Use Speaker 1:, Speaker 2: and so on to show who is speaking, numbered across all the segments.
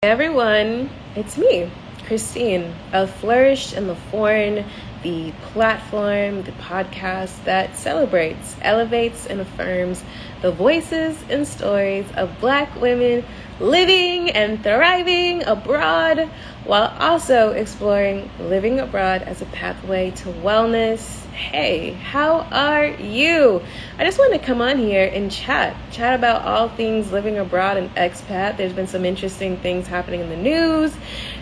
Speaker 1: Hey everyone, it's me, Christine of Flourish and the Foreign, the platform, the podcast that celebrates, elevates, and affirms the voices and stories of Black women living and thriving abroad while also exploring living abroad as a pathway to wellness. Hey, how are you? I just wanted to come on here and chat about all things living abroad and expat. There's been some interesting things happening in the news.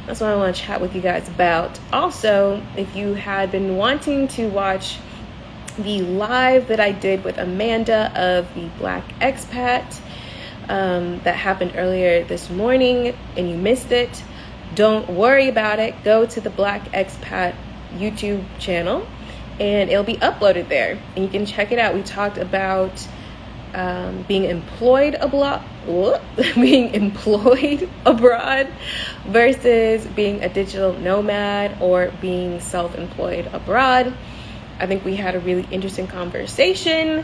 Speaker 1: That's what I want to chat with you guys about. Also, if you had been wanting to watch the live that I did with Amanda of the Black Expat that happened earlier this morning and you missed it, don't worry about it. Go to the Black Expat YouTube channel and it'll be uploaded there and you can check it out. We talked about being employed abroad versus being a digital nomad or being self-employed abroad. I think we had a really interesting conversation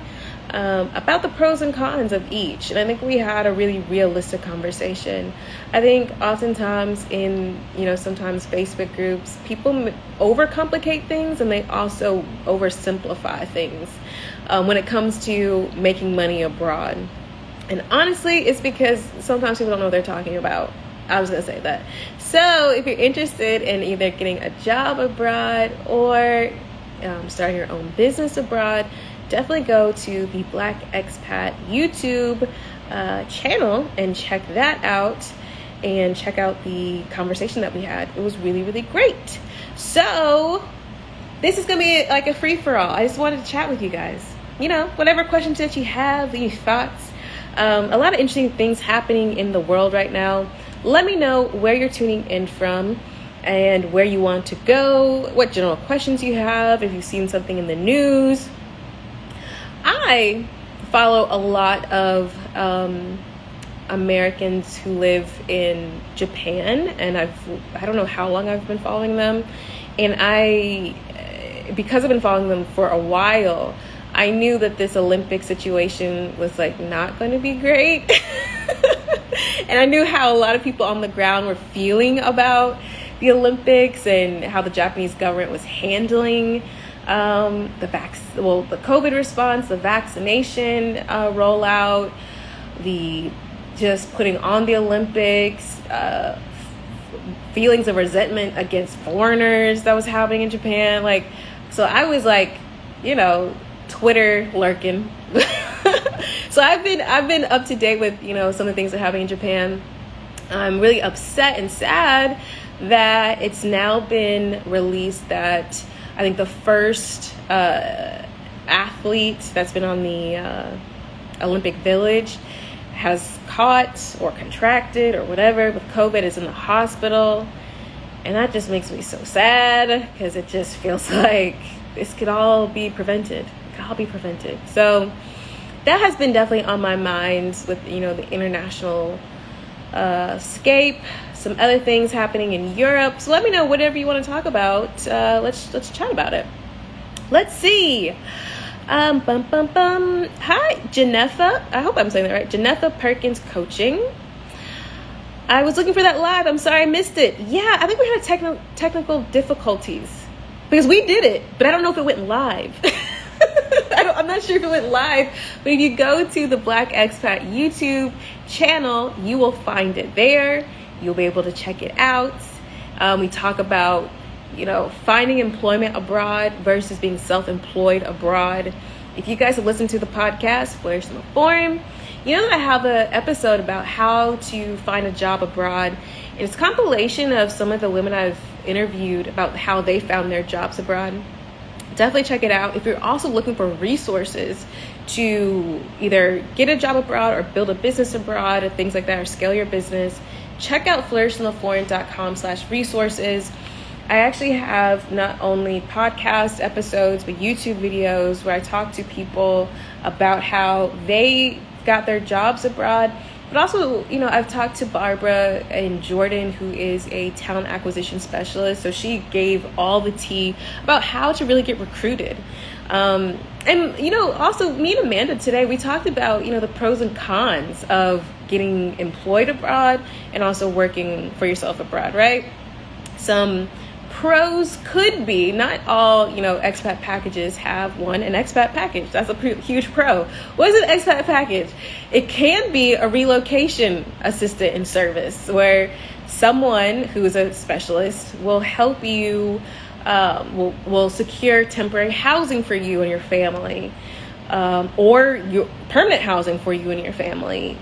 Speaker 1: about the pros and cons of each. And I think we had a really realistic conversation. I think oftentimes in, sometimes Facebook groups, people overcomplicate things and they also oversimplify things when it comes to making money abroad. And honestly, it's because sometimes people don't know what they're talking about. I was going to say that. So if you're interested in either getting a job abroad or starting your own business abroad, definitely go to the Black Expat YouTube channel and check that out and check out the conversation that we had. It was really, really great. So this is going to be like a free-for-all. I just wanted to chat with you guys. Whatever questions that you have, any thoughts. A lot of interesting things happening in the world right now. Let me know where you're tuning in from and where you want to go, what general questions you have, if you've seen something in the news. I follow a lot of Americans who live in Japan, and I don't know how long I've been following them, and because I've been following them for a while, I knew that this Olympic situation was not going to be great. And I knew how a lot of people on the ground were feeling about the Olympics and how the Japanese government was handling the COVID response, the vaccination rollout, the just putting on the Olympics, feelings of resentment against foreigners that was happening in Japan. So I was Twitter lurking. So I've been up to date with some of the things that are happening in Japan. I'm really upset and sad that it's now been released that I think the first athlete that's been on the Olympic Village has caught or contracted or whatever with COVID is in the hospital. And that just makes me so sad because it just feels like this could all be prevented. So that has been definitely on my mind with, the international scape, some other things happening in Europe. So let me know whatever you want to talk about. Let's chat about it. Let's see. Hi, Janetha. I hope I'm saying that right. Janetha Perkins Coaching. I was looking for that live. I'm sorry I missed it. Yeah, I think we had technical difficulties because we did it, but I don't know if it went live. I'm not sure if it went live, but if you go to the Black Expat YouTube channel, you will find it there. You'll be able to check it out. We talk about, finding employment abroad versus being self-employed abroad. If you guys have listened to the podcast, Flourish in the Foreign, you know that I have an episode about how to find a job abroad. It's a compilation of some of the women I've interviewed about how they found their jobs abroad. Definitely check it out. If you're also looking for resources to either get a job abroad or build a business abroad and things like that, or scale your business, check out flourishintheforeign.com/resources. I actually have not only podcast episodes, but YouTube videos where I talk to people about how they got their jobs abroad. But also, I've talked to Barbara in Jordan, who is a talent acquisition specialist. So she gave all the tea about how to really get recruited. And, also me and Amanda today, we talked about, the pros and cons of getting employed abroad and also working for yourself abroad, right? Some pros could be, not all, expat packages have an expat package. That's a huge pro. What is an expat package? It can be a relocation assistant in service where someone who is a specialist will help you, will secure temporary housing for you and your family. Or your permanent housing for you and your family,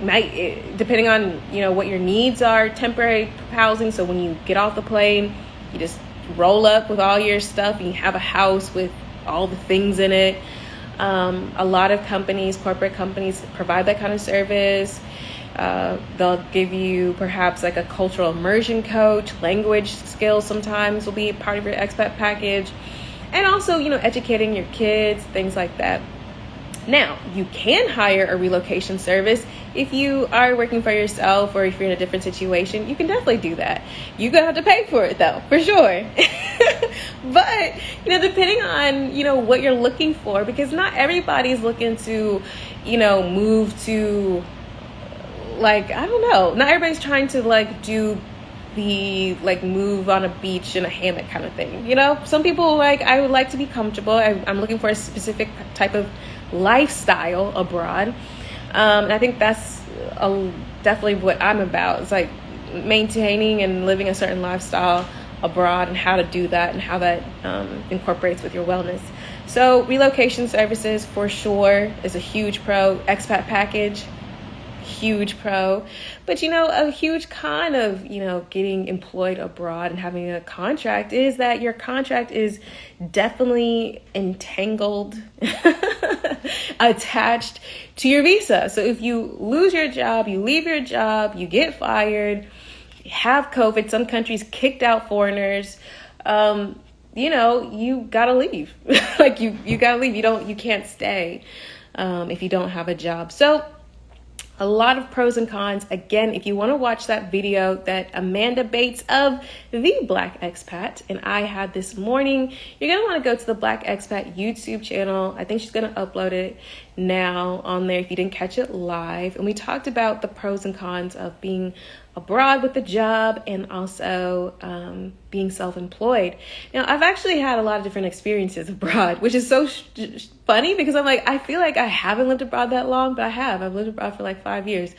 Speaker 1: depending on what your needs are. Temporary housing, so when you get off the plane, you just roll up with all your stuff and you have a house with all the things in it. A lot of corporate companies provide that kind of service. They'll give you perhaps like a cultural immersion coach. Language skills sometimes will be part of your expat package, and also educating your kids, things like that. Now, you can hire a relocation service if you are working for yourself, or if you're in a different situation. You can definitely do that. You're going to have to pay for it, though, for sure. But, depending on, what you're looking for, because not everybody's looking to, move to, I don't know. Not everybody's trying to, do the move on a beach in a hammock kind of thing. Some people I would like to be comfortable. I'm looking for a specific type of lifestyle abroad, and I think that's definitely what I'm about. It's maintaining and living a certain lifestyle abroad, and how to do that, and how that incorporates with your wellness. So relocation services for sure is a huge pro. Expat package, huge pro. But a huge con of getting employed abroad and having a contract is that your contract is definitely entangled attached to your visa. So if you lose your job, you leave your job, you get fired, have COVID, some countries kicked out foreigners, you gotta leave. you gotta leave. You can't stay if you don't have a job. So a lot of pros and cons. Again, if you want to watch that video that Amanda Bates of The Black Expat and I had this morning, you're going to want to go to the Black Expat YouTube channel. I think she's going to upload it now on there if you didn't catch it live. And we talked about the pros and cons of being abroad with a job and also being self-employed. Now, I've actually had a lot of different experiences abroad, which is so funny because I feel like I haven't lived abroad that long, but I have. I've lived abroad for 5 years.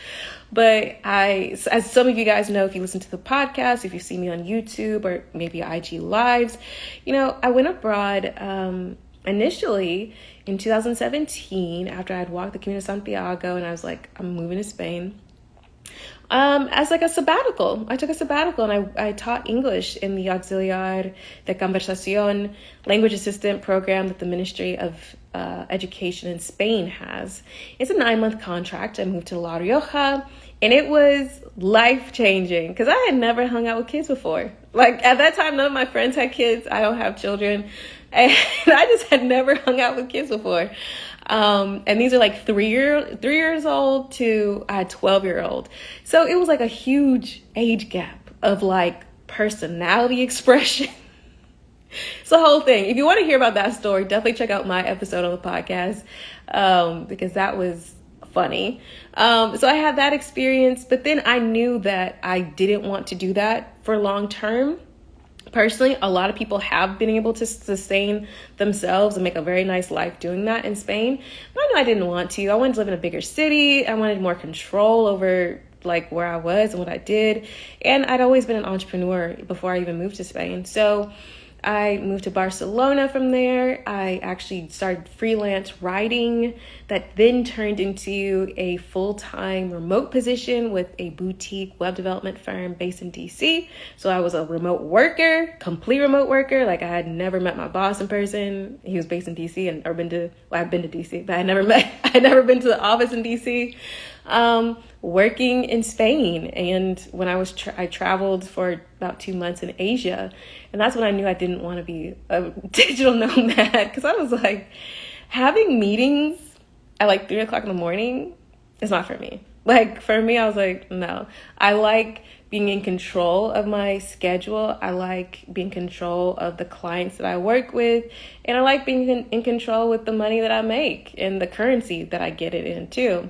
Speaker 1: But as some of you guys know, if you listen to the podcast, if you see me on YouTube or maybe IG Lives, I went abroad initially in 2017 after I'd walked the Camino de Santiago, and I was like, I'm moving to Spain. As a sabbatical. I took a sabbatical, and I taught English in the Auxiliar de Conversación language assistant program that the Ministry of Education in Spain has. It's a 9-month contract. I moved to La Rioja, and it was life-changing because I had never hung out with kids before. At that time, none of my friends had kids. I don't have children, and I just had never hung out with kids before. And these are 3 years old to a 12-year-old. So it was a huge age gap of personality expression. It's the whole thing. If you want to hear about that story, definitely check out my episode on the podcast, because that was funny. So I had that experience, but then I knew that I didn't want to do that for long term. Personally, a lot of people have been able to sustain themselves and make a very nice life doing that in Spain. But I knew I didn't want to. I wanted to live in a bigger city. I wanted more control over where I was and what I did. And I'd always been an entrepreneur before I even moved to Spain. So I moved to Barcelona from there. I actually started freelance writing that then turned into a full-time remote position with a boutique web development firm based in DC. So I was a remote worker, complete remote worker. I had never met my boss in person. He was based in DC, and I've been to DC, but I had never been to the office in DC. Working in Spain, and when I traveled for about 2 months in Asia, and that's when I knew I didn't want to be a digital nomad, because I was having meetings at 3 o'clock in the morning is not for me. For me, I was no. I like being in control of my schedule. I like being in control of the clients that I work with, and I like being in control with the money that I make and the currency that I get it in too.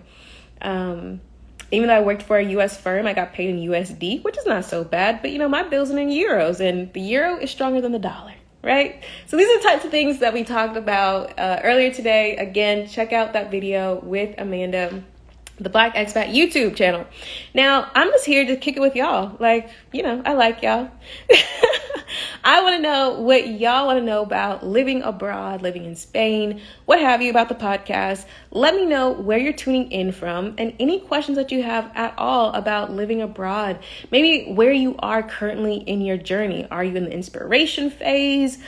Speaker 1: Even though I worked for a U.S. firm, I got paid in USD, which is not so bad. But, my bills are in euros, and the euro is stronger than the dollar, right? So these are the types of things that we talked about earlier today. Again, check out that video with Amanda, the Black Expat YouTube channel. Now, I'm just here to kick it with y'all. I like y'all. I want to know what y'all want to know about living abroad, living in Spain, what have you about the podcast. Let me know where you're tuning in from and any questions that you have at all about living abroad. Maybe where you are currently in your journey. Are you in the inspiration phase?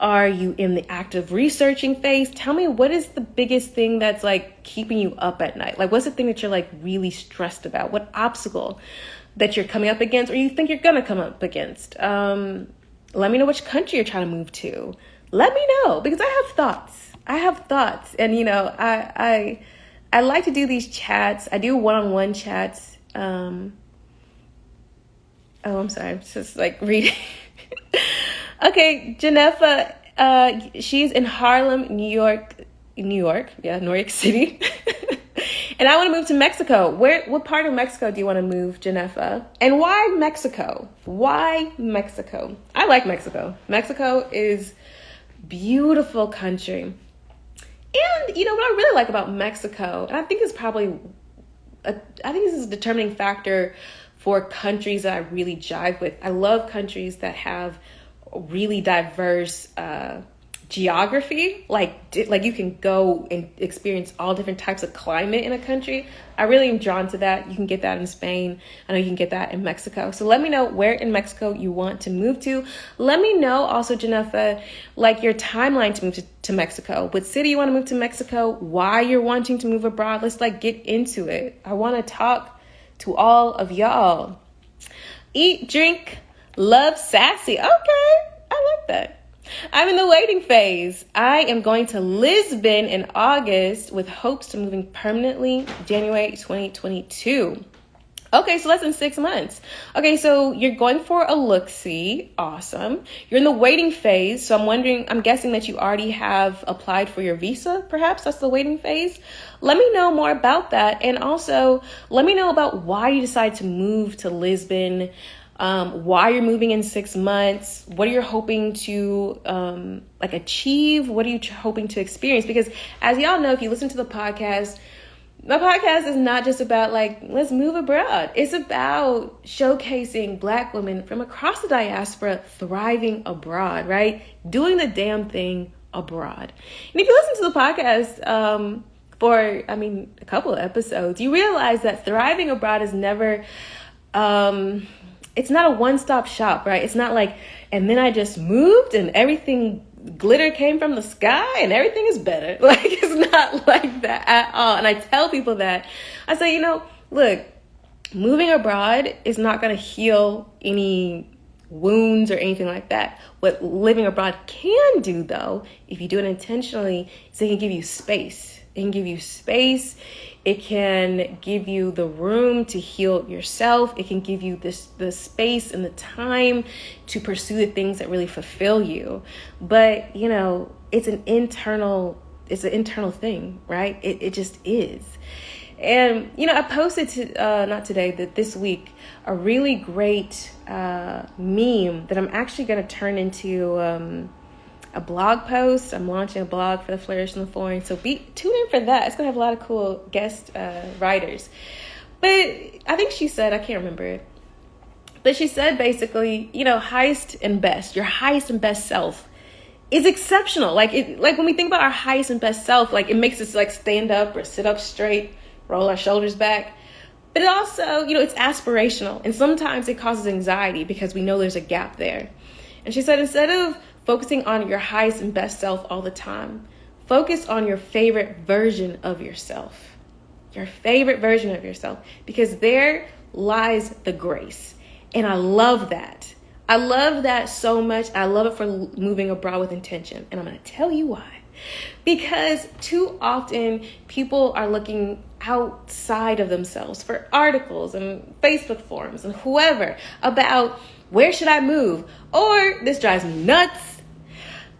Speaker 1: Are you in the active researching phase? Tell me, what is the biggest thing that's keeping you up at night? What's the thing that you're really stressed about? What obstacle that you're coming up against or you think you're going to come up against? Let me know which country you're trying to move to. Let me know, because I have thoughts. And, I like to do these chats. I do one-on-one chats. I'm sorry. I'm just reading. Okay, Janefa, she's in Harlem, New York. Yeah, New York City. And I want to move to Mexico. What part of Mexico do you want to move, Janefa? And why Mexico? Why Mexico? I like Mexico. Mexico is beautiful country. And what I really like about Mexico, and I think it's probably, I think this is a determining factor for countries that I really jive with. I love countries that have really diverse geography, like you can go and experience all different types of climate in a country. I really am drawn to that. You can get that in Spain. I know you can get that in Mexico. So let me know where in Mexico you want to move to. Let me know also, Janefa, your timeline to move to Mexico. What city you want to move to Mexico, why you're wanting to move abroad. Let's get into it. I want to talk to all of y'all. Eat, drink, love, sassy. Okay, I like that. I'm in the waiting phase. I am going to Lisbon in August with hopes to moving permanently January 2022. Okay, so less than 6 months. Okay, so you're going for a look-see. Awesome. You're in the waiting phase. So I'm guessing that you already have applied for your visa, perhaps. That's the waiting phase. Let me know more about that. And also, let me know about why you decided to move to Lisbon. Why you're moving in 6 months, what are you hoping to achieve, what are you hoping to experience? Because as y'all know, if you listen to the podcast, my podcast is not just about let's move abroad. It's about showcasing Black women from across the diaspora thriving abroad, right? Doing the damn thing abroad. And if you listen to the podcast for a couple of episodes, you realize that thriving abroad is never it's not a one-stop shop, right? It's not and then I just moved and everything glitter came from the sky and everything is better. It's not like that at all. And I tell people that. I say, look, moving abroad is not going to heal any wounds or anything like that. What living abroad can do, though, if you do it intentionally, is it can give you space. It can give you space. It can give you the room to heal yourself. It can give you the space and the time to pursue the things that really fulfill you. But, it's an internal thing, right? It just is. And, I posted this week, a really great meme that I'm actually going to turn into a blog post. I'm launching a blog for the Flourish and the Foreign. So tune in for that. It's going to have a lot of cool guest writers. But I think she said, I can't remember it, but she said basically, highest and best, your highest and best self is exceptional. When we think about our highest and best self, it makes us stand up or sit up straight, roll our shoulders back. But it also, it's aspirational. And sometimes it causes anxiety because we know there's a gap there. And she said, instead of focusing on your highest and best self all the time, focus on your favorite version of yourself. Your favorite version of yourself. Because there lies the grace. And I love that. I love that so much. I love it for moving abroad with intention. And I'm going to tell you why. Because too often people are looking outside of themselves for articles and Facebook forums and whoever about where should I move? Or this drives me nuts.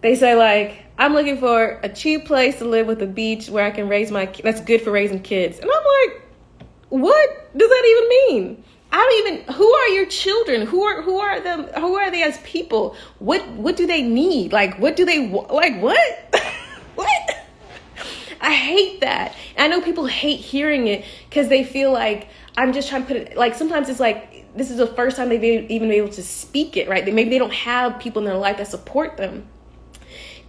Speaker 1: They say I'm looking for a cheap place to live with a beach where I can raise that's good for raising kids. And I'm like, What does that even mean? I don't even, who are your children? Who are they as people? What do they need? Like, what do they, like, what? What? I hate that. And I know people hate hearing it because they feel like I'm just trying to put it, like, sometimes it's like, this is the first time they've even been able to speak it, right? Maybe they don't have people in their life that support them.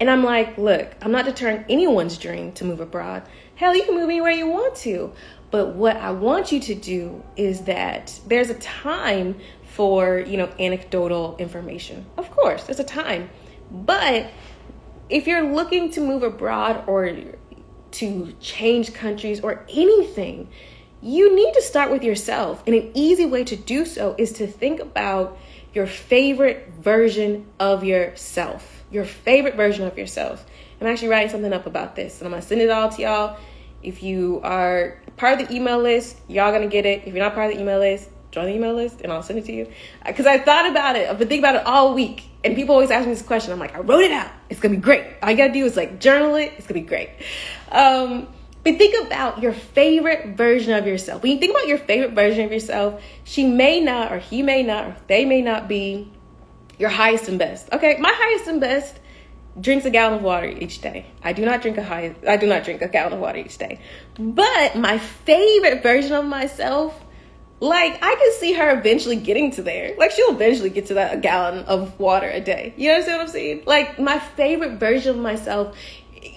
Speaker 1: And I'm like, look, I'm not deterring anyone's dream to move abroad. Hell, you can move anywhere you want to. But what I want you to do is that there's a time for, anecdotal information. Of course, there's a time. But if you're looking to move abroad or to change countries or anything, you need to start with yourself. And an easy way to do so is to think about your favorite version of yourself. Your favorite version of yourself. I'm actually writing something up about this, and I'm going to send it all to y'all. If you are part of the email list, y'all going to get it. If you're not part of the email list, join the email list, and I'll send it to you. Because I thought about it. I've been thinking about it all week. And people always ask me this question. I'm like, I wrote it out. It's going to be great. All you got to do is journal it. It's going to be great. But think about your favorite version of yourself. When you think about your favorite version of yourself, she may not, or he may not, or they may not be your highest and best. Okay, my highest and best drinks a gallon of water each day. I do not drink a gallon of water each day. But my favorite version of myself, I can see her eventually getting to there. She'll eventually get to that a gallon of water a day. You understand what I'm saying? My favorite version of myself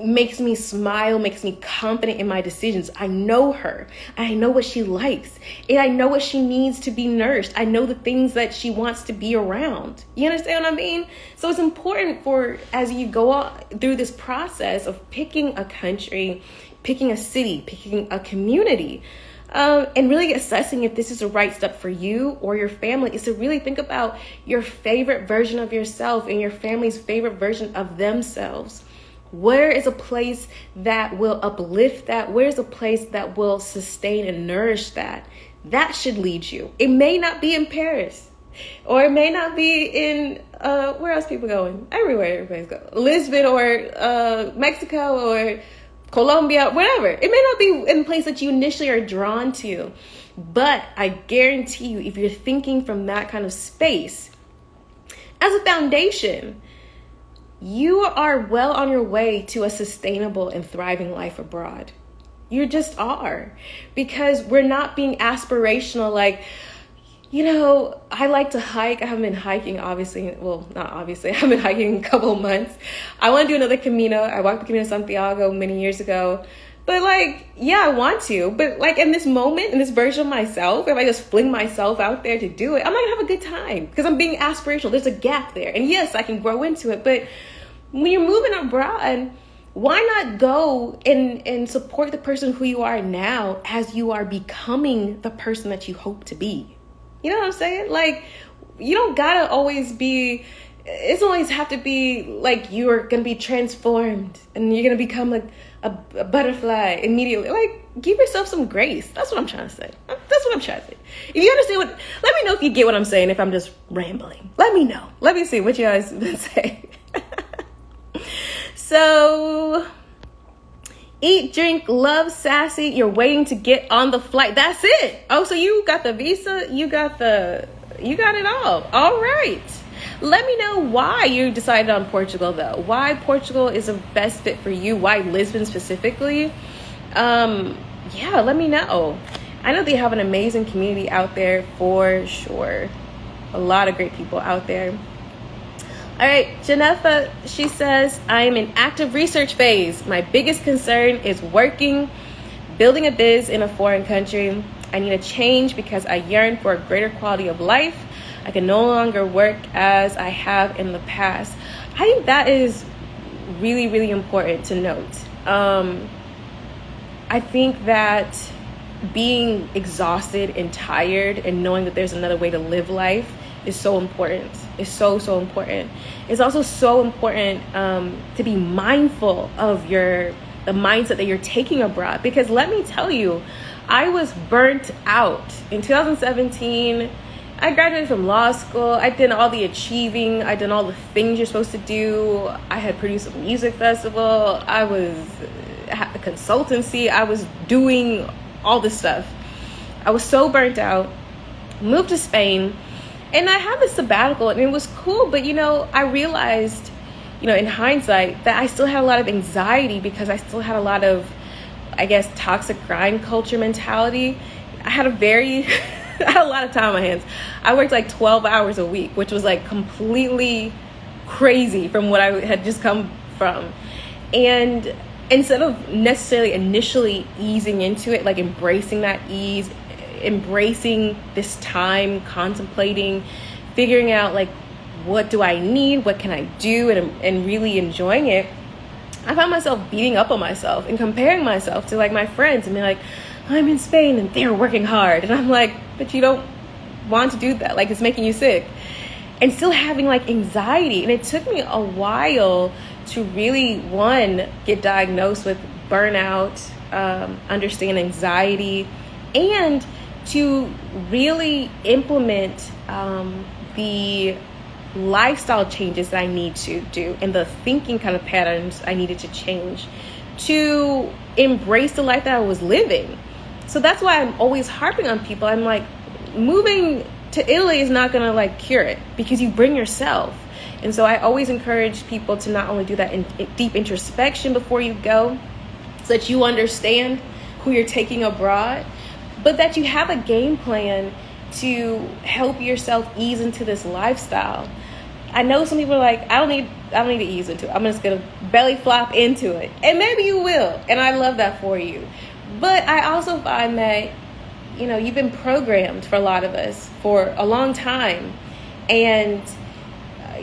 Speaker 1: makes me smile, makes me confident in my decisions. I know her. I know what she likes. And I know what she needs to be nourished. I know the things that she wants to be around. You understand what I mean? So it's important as you go through this process of picking a country, picking a city, picking a community, and really assessing if this is the right step for you or your family, is to really think about your favorite version of yourself and your family's favorite version of themselves. Where is a place that will uplift that? Where is a place that will sustain and nourish that? That should lead you. It may not be in Paris, or it may not be in, where else people going? Everywhere everybody's going. Lisbon or Mexico or Colombia, whatever. It may not be in a place that you initially are drawn to. But I guarantee you, if you're thinking from that kind of space, as a foundation, you are well on your way to a sustainable and thriving life abroad. You just are. Because we're not being aspirational, I like to hike. I haven't been hiking, obviously. Well, not obviously. I haven't been hiking in a couple of months. I want to do another Camino. I walked the Camino de Santiago many years ago. But I want to. But in this moment, in this version of myself, if I just fling myself out there to do it, I'm not going to have a good time because I'm being aspirational. There's a gap there. And yes, I can grow into it. But when you're moving abroad, why not go and support the person who you are now as you are becoming the person that you hope to be? You know what I'm saying? You don't gotta always be, it doesn't always have to be you're gonna be transformed and you're gonna become a butterfly immediately. Give yourself some grace. That's what I'm trying to say. That's what I'm trying to say. If you understand let me know if you get what I'm saying, if I'm just rambling. Let me know. Let me see what you guys been saying. So, eat, drink, love, sassy. You're waiting to get on the flight. That's it. Oh, so you got the visa. You got it all. All right. Let me know why you decided on Portugal, though. Why Portugal is the best fit for you. Why Lisbon specifically. Let me know. I know they have an amazing community out there for sure. A lot of great people out there. All right, Janefa, she says, I am in active research phase. My biggest concern is building a biz in a foreign country. I need a change because I yearn for a greater quality of life. I can no longer work as I have in the past. I think that is really, really important to note. I think that being exhausted and tired and knowing that there's another way to live life is so important. It's so important. It's also so important to be mindful of the mindset that you're taking abroad. Because let me tell you, I was burnt out. In 2017, I graduated from law school. I did all the achieving. I did all the things you're supposed to do. I had produced a music festival. I had a consultancy. I was doing all this stuff. I was so burnt out, moved to Spain, and I had a sabbatical, and it was cool. But, I realized, in hindsight, that I still had a lot of anxiety because I still had a lot of, I guess, toxic grind culture mentality. I had I had a lot of time on my hands. I worked like 12 hours a week, which was like completely crazy from what I had just come from. And instead of necessarily initially easing into it, like embracing that ease, embracing this time, contemplating, figuring out like, what do I need? What can I do? And really enjoying it, I found myself beating up on myself and comparing myself to like my friends and being like, I'm in Spain and they're working hard. And I'm like, but you don't want to do that. Like, it's making you sick. And still having like anxiety. And it took me a while to really, one, get diagnosed with burnout, understand anxiety, and to really implement the lifestyle changes that I need to do and the thinking kind of patterns I needed to change to embrace the life that I was living. So that's why I'm always harping on people. I'm like, moving to Italy is not gonna like cure it, because you bring yourself. And so I always encourage people to not only do that in deep introspection before you go, so that you understand who you're taking abroad, but that you have a game plan to help yourself ease into this lifestyle. I know some people are like, I don't need to ease into it. I'm just gonna belly flop into it. And maybe you will, and I love that for you. But I also find that, you've been programmed, for a lot of us, for a long time, and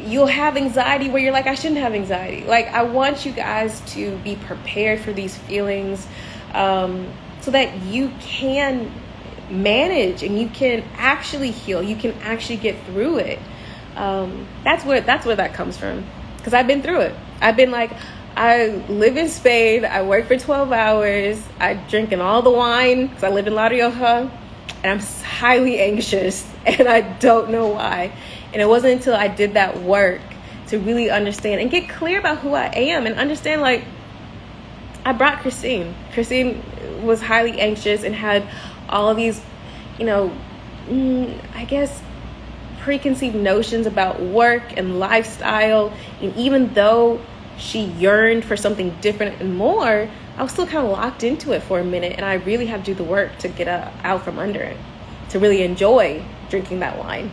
Speaker 1: you'll have anxiety where you're like, I shouldn't have anxiety. Like, I want you guys to be prepared for these feelings, so that you can manage and you can actually heal. You can actually get through it. That's where that comes from, because I've been through it. I've been like, I live in Spain, I work for 12 hours, I drink in all the wine because I live in La Rioja, and I'm highly anxious, and I don't know why. And it wasn't until I did that work to really understand and get clear about who I am and understand, like, I brought Christine. Christine was highly anxious and had all of these, I guess, preconceived notions about work and lifestyle. And even though she yearned for something different and more, I was still kind of locked into it for a minute. And I really had to do the work to get out from under it, to really enjoy drinking that wine.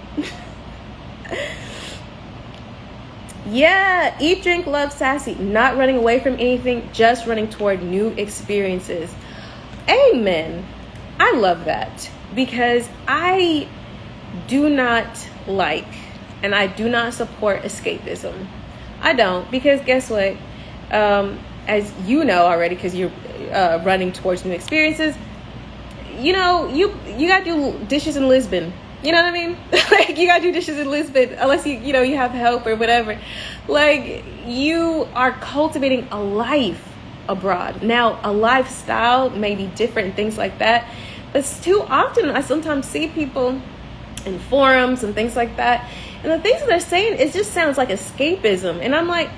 Speaker 1: Yeah, eat, drink, love, sassy. Not running away from anything, just running toward new experiences. Amen. I love that, because I do not like, and I do not support escapism. I don't, because guess what? As you know already, because you're running towards new experiences, you gotta do dishes in Lisbon. You know what I mean? Like, you gotta do dishes in Lisbon, unless you have help or whatever. Like, you are cultivating a life abroad. Now, a lifestyle may be different, things like that. But too often, I sometimes see people in forums and things like that, and the things that they're saying, it just sounds like escapism. And I'm like,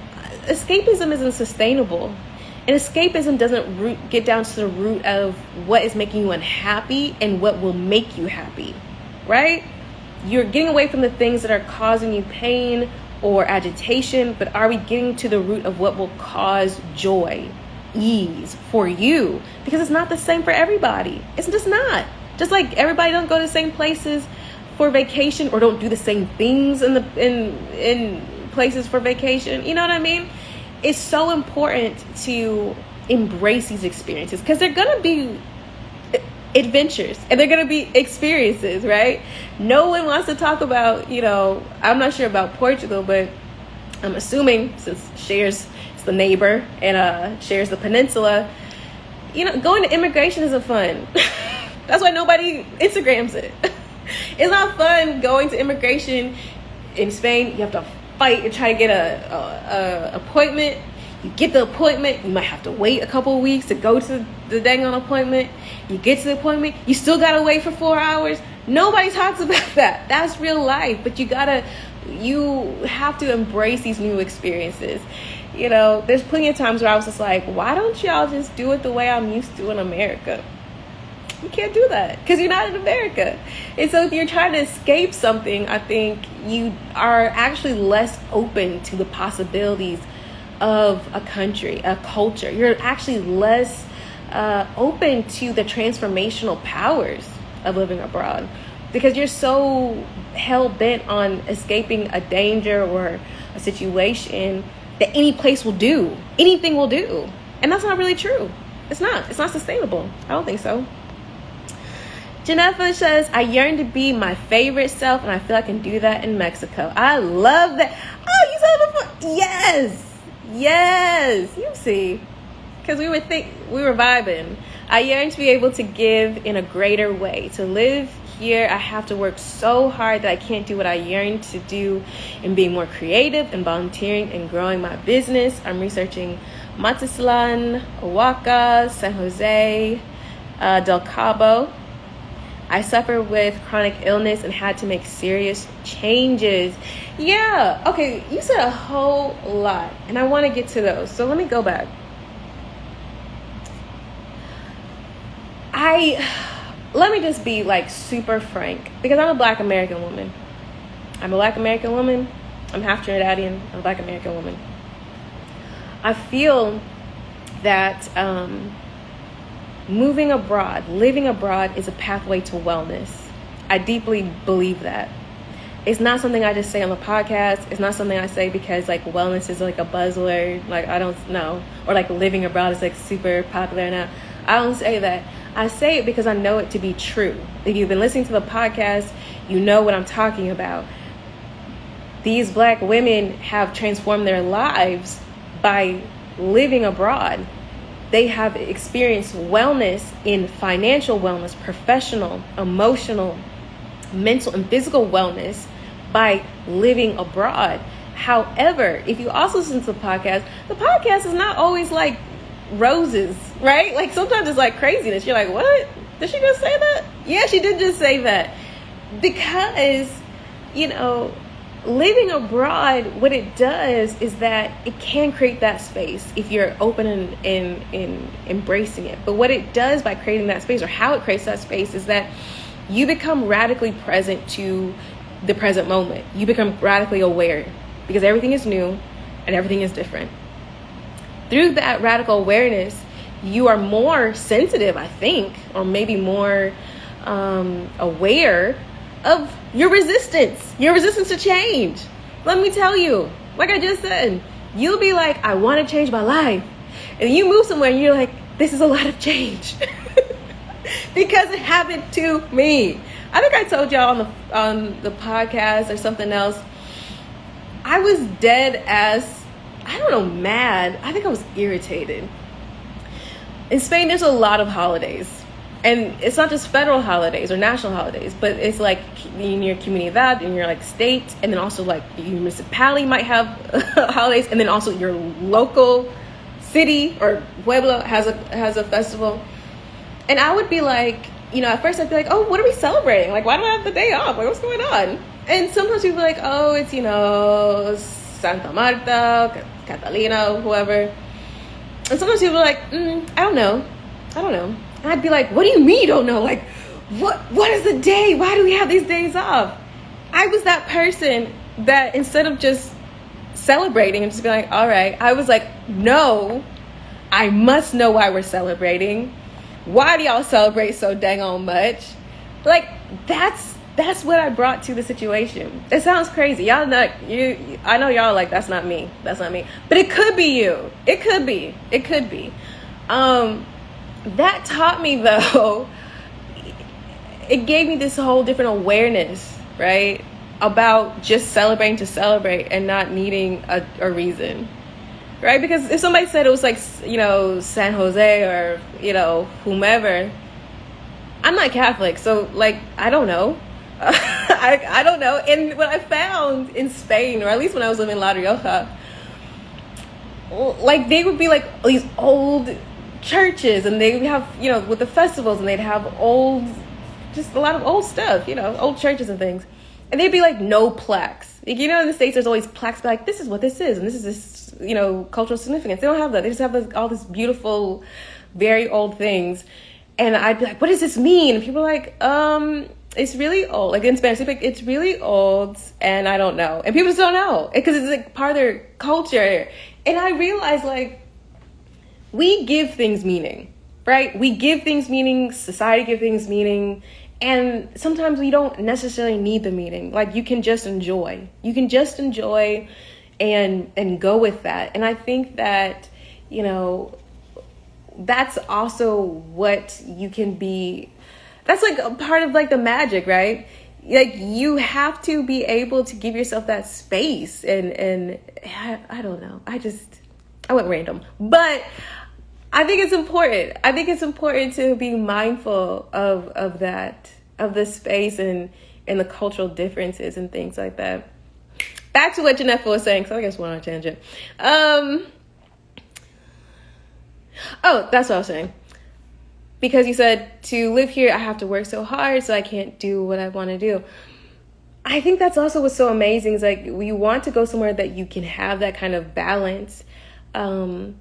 Speaker 1: escapism isn't sustainable. And escapism doesn't get down to the root of what is making you unhappy and what will make you happy. Right? You're getting away from the things that are causing you pain or agitation, but are we getting to the root of what will cause joy, ease for you? Because it's not the same for everybody. It's just not. Just like everybody don't go to the same places for vacation, or don't do the same things in places for vacation. You know what I mean? It's so important to embrace these experiences, because they're gonna be adventures and they're going to be experiences, right? No one wants to talk about, I'm not sure about Portugal, but I'm assuming, since shares is the neighbor and shares the peninsula, going to immigration isn't fun. That's why nobody Instagrams it. It's not fun going to immigration in Spain. You have to fight and try to get a appointment. You get the appointment, you might have to wait a couple of weeks to go to the dang on appointment. You get to the appointment, you still gotta wait for 4 hours. Nobody talks about that. That's real life. But you have to embrace these new experiences. There's plenty of times where I was just like, why don't y'all just do it the way I'm used to in America? You can't do that because you're not in America. And so if you're trying to escape something, I think you are actually less open to the possibilities of a country, a culture. You're actually less open to the transformational powers of living abroad because you're so hell-bent on escaping a danger or a situation that any place will do. Anything will do. And that's not really true. It's not sustainable. I don't think so. Jennifer says, I yearn to be my favorite self, and I feel I can do that in Mexico. I love that. Oh, you said it before. Yes. You see, because we were vibing. I yearn to be able to give in a greater way. To live here, I have to work so hard that I can't do what I yearn to do in being more creative and volunteering and growing my business. I'm researching Mazatlan, Oaxaca, San Jose, Del Cabo. I suffer with chronic illness and had to make serious changes. Yeah, okay, you said a whole lot, and I want to get to those. So let me go back. Let me just be like super frank, because I'm a Black American woman. I'm half Trinidadian. I'm a Black American woman. I feel that moving abroad, living abroad is a pathway to wellness. I deeply believe that. It's not something I just say on the podcast. It's not something I say because like wellness is like a buzzword. Like I don't know. Or like living abroad is like super popular now. I don't say that. I say it because I know it to be true. If you've been listening to the podcast, you know what I'm talking about. These Black women have transformed their lives by living abroad. They have experienced wellness in financial wellness, professional, emotional, mental, and physical wellness by living abroad. However, if you also listen to the podcast is not always like roses, right? Like sometimes it's like craziness. You're like, what? Did she just say that? Yeah, she did just say that. Because, living abroad, what it does is that it can create that space if you're open and embracing it. But what it does by creating that space, or how it creates that space, is that you become radically present to the present moment. You become radically aware because everything is new and everything is different. Through that radical awareness, you are more sensitive, I think, or maybe more aware of your resistance to change. Let me tell you, like I just said, you'll be like, I want to change my life. And you move somewhere and you're like, this is a lot of change. Because it happened to me. I think I told y'all on the podcast or something else, I was dead as, mad. I think I was irritated. In Spain, there's a lot of holidays. And it's not just federal holidays or national holidays, but it's like in your comunidad, in your like state, and then also like your municipality might have holidays, and then also your local city or pueblo has a festival. And I would be like, at first I'd be like, oh, what are we celebrating? Like, why do I have the day off? Like, what's going on? And sometimes people are like, oh, it's, Santa Marta, Catalina, whoever. And sometimes people are like, I don't know. And I'd be like, what do you mean you don't know? Like, what is the day? Why do we have these days off? I was that person that instead of just celebrating and just being like, all right, I was like, no, I must know why we're celebrating. Why do y'all celebrate so dang on much? Like, that's what I brought to the situation. It sounds crazy. Y'all not you. I know y'all are like, that's not me. But it could be you. It could be. That taught me, though, it gave me this whole different awareness, right? About just celebrating to celebrate and not needing a reason, right? Because if somebody said it was like, San Jose or, whomever, I'm not Catholic. So, like, I don't know. I don't know. And what I found in Spain, or at least when I was living in La Rioja, like, they would be like these old churches, and they would have, with the festivals, and they'd have just a lot of old stuff, old churches and things. And they'd be like, no plaques. Like, in the States, there's always plaques like, this is what this is, and this is this, cultural significance. They don't have that. They just have all this beautiful, very old things. And I'd be like, what does this mean? And people are like, it's really old. Like in Spanish, they'd be like, it's really old and I don't know. And people just don't know because it's like part of their culture. And I realized like, we give things meaning, right? We give things meaning, society gives things meaning. And sometimes we don't necessarily need the meaning. Like you can just enjoy. You can just enjoy and go with that. And I think that, you know, that's also what you can be. That's like a part of like the magic, right? Like you have to be able to give yourself that space. And I don't know. I went random, but I think it's important. I think it's important to be mindful of that, of the space and the cultural differences and things like that. Back to what Janetta was saying, so I guess we're on a tangent. Oh, that's what I was saying. Because you said to live here, I have to work so hard, so I can't do what I want to do. I think that's also what's so amazing is like we want to go somewhere that you can have that kind of balance. And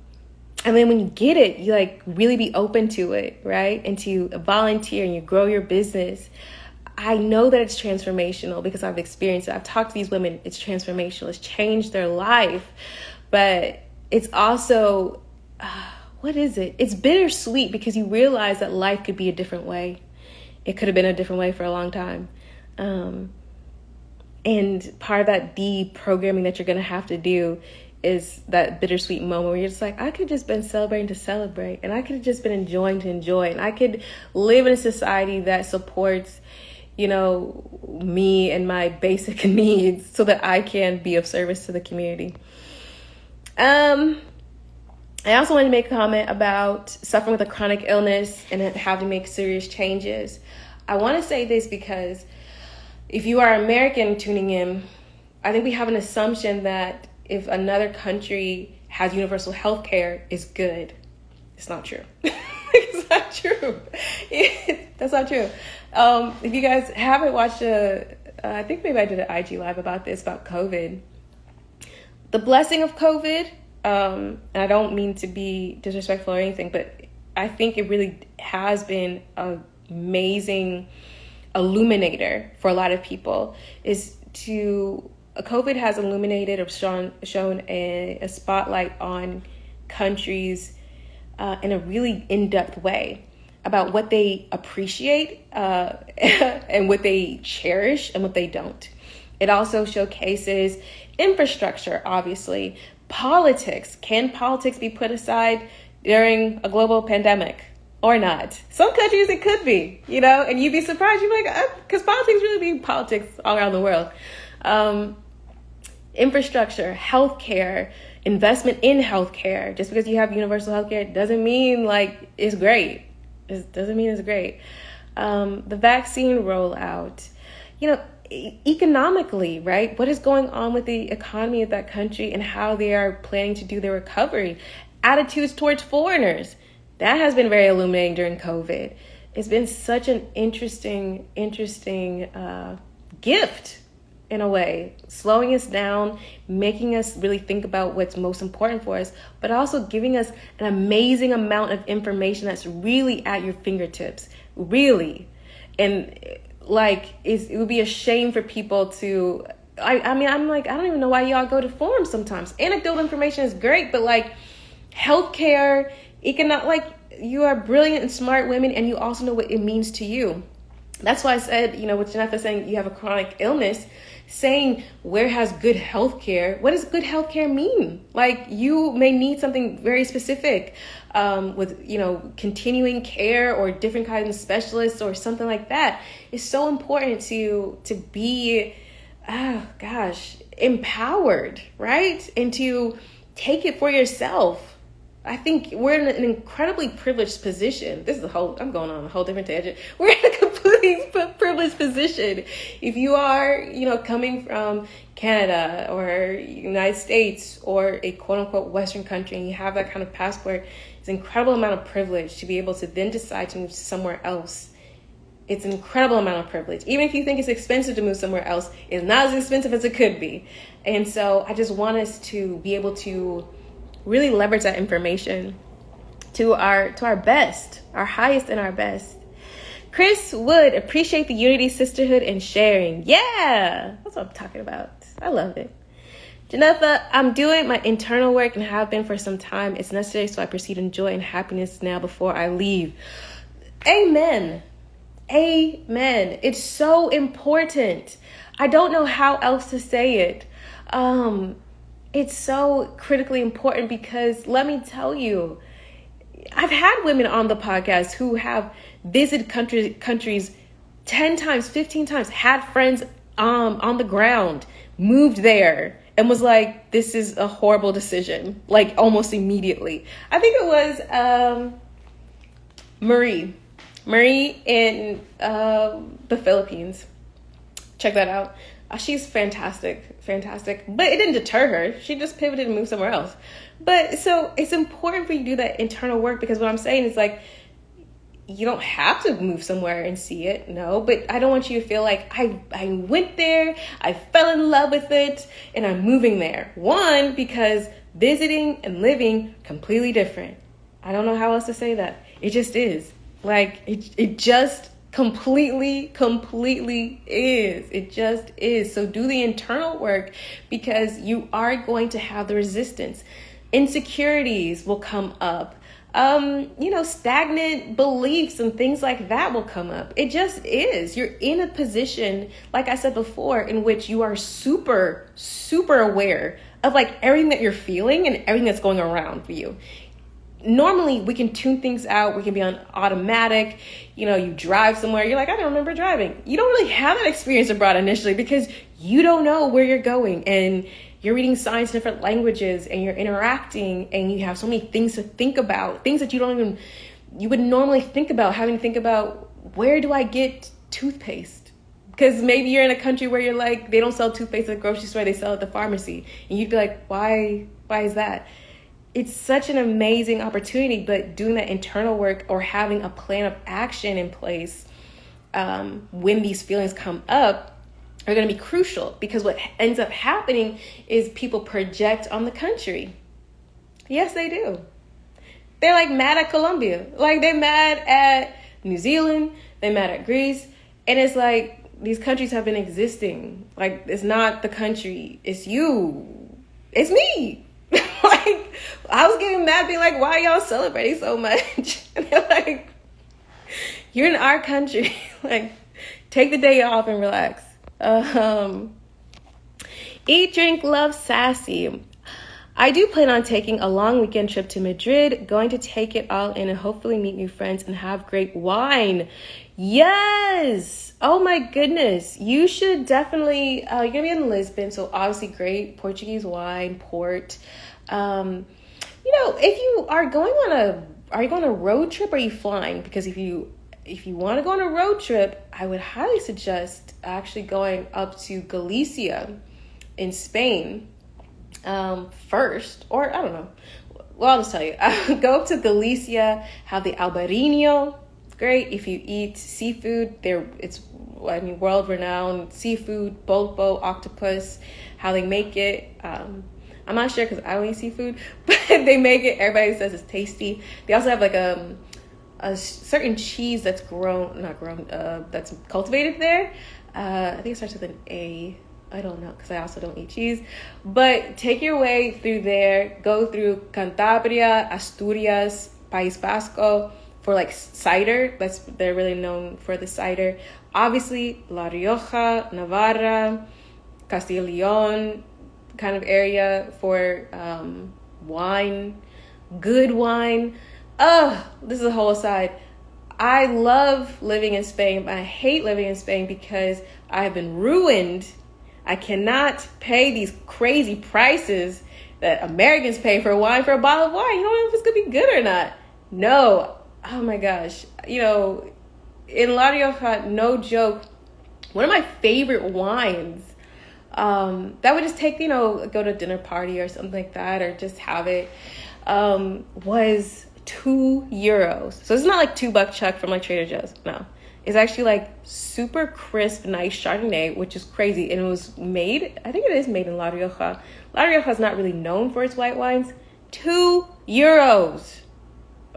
Speaker 1: then when you get it, you like really be open to it, right? And to volunteer and you grow your business. I know that it's transformational because I've experienced it. I've talked to these women. It's transformational. It's changed their life. But it's also, what is it? It's bittersweet because you realize that life could be a different way. It could have been a different way for a long time. And part of that deprogramming that you're going to have to do is that bittersweet moment where you're just like, I could have just been celebrating to celebrate, and I could have just been enjoying to enjoy, and I could live in a society that supports, you know, me and my basic needs so that I can be of service to the community. I also wanted to make a comment about suffering with a chronic illness and having to make serious changes. I want to say this because if you are American tuning in, I think we have an assumption that if another country has universal health care, it's good. It's not true. It's not true. That's not true. If you guys haven't watched I think maybe I did an IG live about this, about COVID. The blessing of COVID, and I don't mean to be disrespectful or anything, but I think it really has been an amazing illuminator for a lot of people, is to COVID has illuminated or shown a spotlight on countries in a really in-depth way about what they appreciate and what they cherish and what they don't. It also showcases infrastructure, obviously, politics. Can politics be put aside during a global pandemic or not? Some countries it could be, you know, and you'd be surprised. You'd be like, because politics really be politics all around the world. Infrastructure, healthcare, investment in healthcare. Just because you have universal healthcare doesn't mean like it's great. It doesn't mean it's great. The vaccine rollout, you know, economically, right? What is going on with the economy of that country and how they are planning to do their recovery? Attitudes towards foreigners. That has been very illuminating during COVID. It's been such an interesting gift in a way, slowing us down, making us really think about what's most important for us, but also giving us an amazing amount of information that's really at your fingertips, really. And like, it would be a shame for people to, I mean, I'm like, I don't even know why y'all go to forums sometimes. Anecdotal information is great, but like healthcare, like you are brilliant and smart women and you also know what it means to you. That's why I said, you know, with Janetta saying you have a chronic illness, saying where has good healthcare, what does good healthcare mean? Like you may need something very specific with, you know, continuing care or different kinds of specialists or something like that. It's so important to be, empowered, right? And to take it for yourself. I think we're in an incredibly privileged position. I'm going on a whole different tangent. We're in a completely privileged position. If you are, you know, coming from Canada or United States or a quote unquote Western country and you have that kind of passport, it's an incredible amount of privilege to be able to then decide to move somewhere else. It's an incredible amount of privilege. Even if you think it's expensive to move somewhere else, it's not as expensive as it could be. And so I just want us to be able to really leverage that information to our best, our highest and our best. Chris Wood, appreciate the unity, sisterhood, and sharing. Yeah, that's what I'm talking about. I love it. Janetha, I'm doing my internal work and have been for some time. It's necessary, so I proceed in joy and happiness now before I leave. Amen. Amen. It's so important. I don't know how else to say it. It's so critically important because let me tell you, I've had women on the podcast who have visited countries 10 times, 15 times, had friends on the ground, moved there, and was like, this is a horrible decision, like almost immediately. I think it was Marie in the Philippines. Check that out. She's fantastic. But it didn't deter her. She just pivoted and moved somewhere else. But so it's important for you to do that internal work, because what I'm saying is like, you don't have to move somewhere and see it. No, but I don't want you to feel like I went there, I fell in love with it, and I'm moving there. One, because visiting and living completely different. I don't know how else to say that. It just is. Like, it just completely is. It just is. So do the internal work, because you are going to have the resistance. Insecurities will come up. Stagnant beliefs and things like that will come up. It just is. You're in a position, like I said before, in which you are super aware of like everything that you're feeling and everything that's going around for you. Normally we can tune things out. We can be on automatic. You drive somewhere. You're like, I don't remember driving. You don't really have that experience abroad initially because you don't know where you're going, and you're reading signs in different languages, and you're interacting, and you have so many things to think about, things that you would normally think about, having to think about, where do I get toothpaste? Because maybe you're in a country where you're like, they don't sell toothpaste at the grocery store, they sell at the pharmacy. And you'd be like, why is that? It's such an amazing opportunity, but doing that internal work or having a plan of action in place when these feelings come up are going to be crucial, because what ends up happening is people project on the country. Yes, they do. They're like mad at Colombia. Like they're mad at New Zealand. They're mad at Greece. And it's like, these countries have been existing. Like, it's not the country. It's you. It's me. Like, I was getting mad being like, why are y'all celebrating so much? And they're like, you're in our country. Like, take the day off and relax. Eat, drink, love, sassy. I do plan on taking a long weekend trip to Madrid, going to take it all in and hopefully meet new friends and have great wine. Yes. Oh my goodness. You should definitely, you're going to be in Lisbon. So obviously great Portuguese wine, port. If you are going are you going on a road trip or are you flying? Because if you want to go on a road trip, I would highly suggest actually going up to Galicia in Spain first, or I don't know. Well, I'll just tell you. Go up to Galicia, have the Albarino. Great. If you eat seafood, it's world-renowned seafood, pulpo, octopus, how they make it. I'm not sure because I don't eat seafood, but they make it. Everybody says it's tasty. They also have like a certain cheese that's that's cultivated there. I think it starts with an A. I don't know because I also don't eat cheese. But take your way through there. Go through Cantabria, Asturias, País Vasco for like cider. They're really known for the cider. Obviously, La Rioja, Navarra, Castilla y León kind of area for wine, good wine. This is a whole aside. I love living in Spain, but I hate living in Spain because I have been ruined. I cannot pay these crazy prices that Americans pay for wine, for a bottle of wine. You don't know if it's going to be good or not. No. Oh my gosh. In La Rioja, no joke, one of my favorite wines that would just take, go to a dinner party or something like that, or just have it, was €2. So it's not like $2 chuck from like Trader Joe's. No, it's actually like super crisp, nice Chardonnay, which is crazy. And it was made, I think it is made in La Rioja. La Rioja is not really known for its white wines. €2.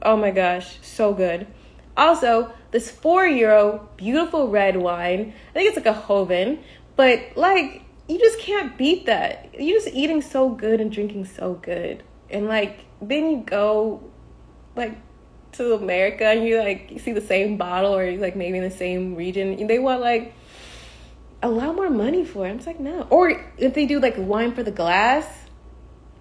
Speaker 1: Oh my gosh, so good. Also, this €4 beautiful red wine. I think it's like a Hoven, but like you just can't beat that. You're just eating so good and drinking so good. And like then you go like to America and you see the same bottle, or like maybe in the same region, and they want like a lot more money for it. I'm just like, no. Or if they do like wine for the glass,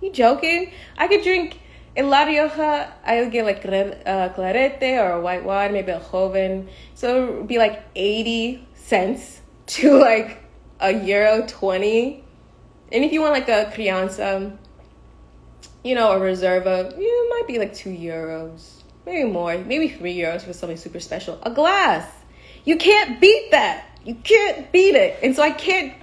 Speaker 1: you joking? I could drink in La Rioja, I would get like clarete or a white wine, maybe a joven. So it would be like 80 cents to like €1.20. And if you want like a crianza, you know, a reserva, it might be like €2, maybe more, maybe €3 for something super special. A glass. You can't beat that. You can't beat it. And so I can't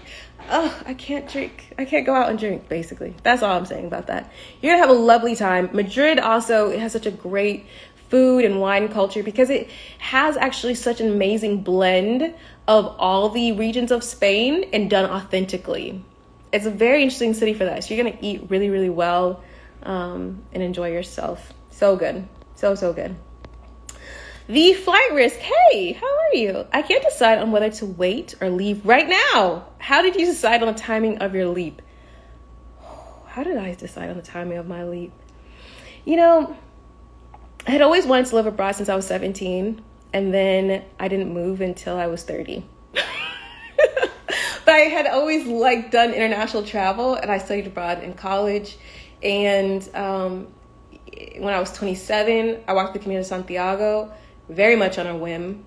Speaker 1: drink. I can't go out and drink, basically. That's all I'm saying about that. You're going to have a lovely time. Madrid also, it has such a great food and wine culture because it has actually such an amazing blend of all the regions of Spain and done authentically. It's a very interesting city for that. So you're going to eat really, really well and enjoy yourself. So good. So good. The flight risk. Hey, how are you? I can't decide on whether to wait or leave right now. How did you decide on the timing of your leap? How did I decide on the timing of my leap? You know, I had always wanted to live abroad since I was 17, and then I didn't move until I was 30. But I had always like done international travel, and I studied abroad in college. And when I was 27, I walked the Camino de Santiago, very much on a whim.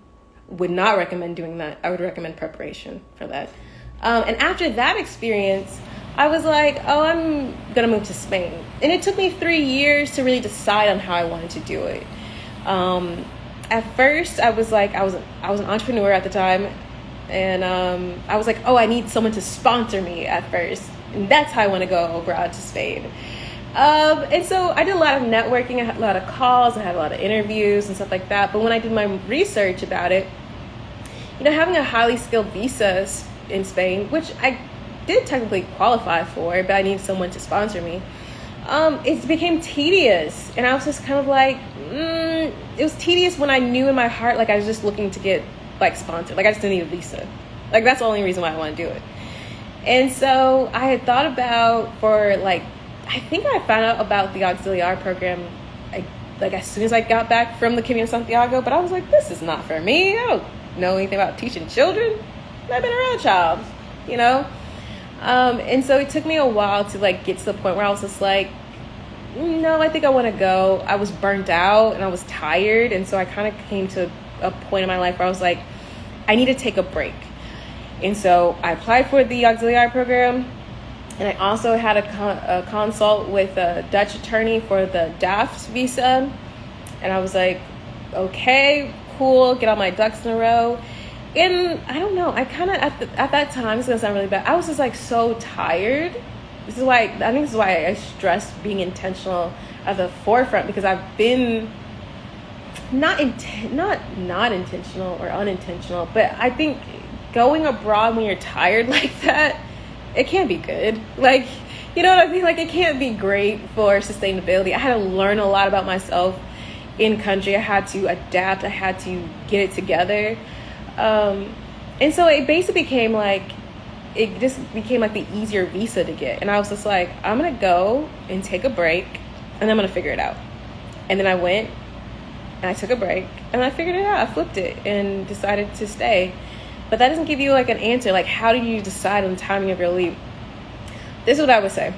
Speaker 1: Would not recommend doing that. I would recommend preparation for that. And after that experience, I was like, oh, I'm gonna move to Spain. And it took me 3 years to really decide on how I wanted to do it. At first, I was an entrepreneur at the time, and I was like, oh, I need someone to sponsor me at first, and that's how I want to go abroad to Spain. And so I did a lot of networking. I had a lot of calls. I had a lot of interviews and stuff like that. But when I did my research about it, you know, having a highly skilled visa in Spain, which I did technically qualify for, but I needed someone to sponsor me, it became tedious. And I was just kind of like, it was tedious when I knew in my heart, like I was just looking to get like sponsored. Like I just didn't need a visa. Like that's the only reason why I want to do it. And so I had thought about I think I found out about the auxiliar program as soon as I got back from the Camino de Santiago, but I was like, this is not for me. I don't know anything about teaching children. I've been around child, you know? And so it took me a while to get to the point where I was just like, no, I think I want to go. I was burnt out and I was tired. And so I kind of came to a point in my life where I was like, I need to take a break. And so I applied for the auxiliary program. And I also had a consult with a Dutch attorney for the DAFT visa. And I was like, okay, cool, get all my ducks in a row. And I don't know, I kind of, at that time, it's going to sound really bad, I was just so tired. I think this is why I stress being intentional at the forefront, because I've been not intentional or unintentional, but I think going abroad when you're tired like that, it can't be good. You know what I mean? It can't be great for sustainability. I had to learn a lot about myself in country. I had to adapt. I had to get it together. And so it basically became the easier visa to get. And I was just like, I'm going to go and take a break, and I'm going to figure it out. And then I went and I took a break and I figured it out. I flipped it and decided to stay. But that doesn't give you an answer. How do you decide on the timing of your leave? This is what I would say.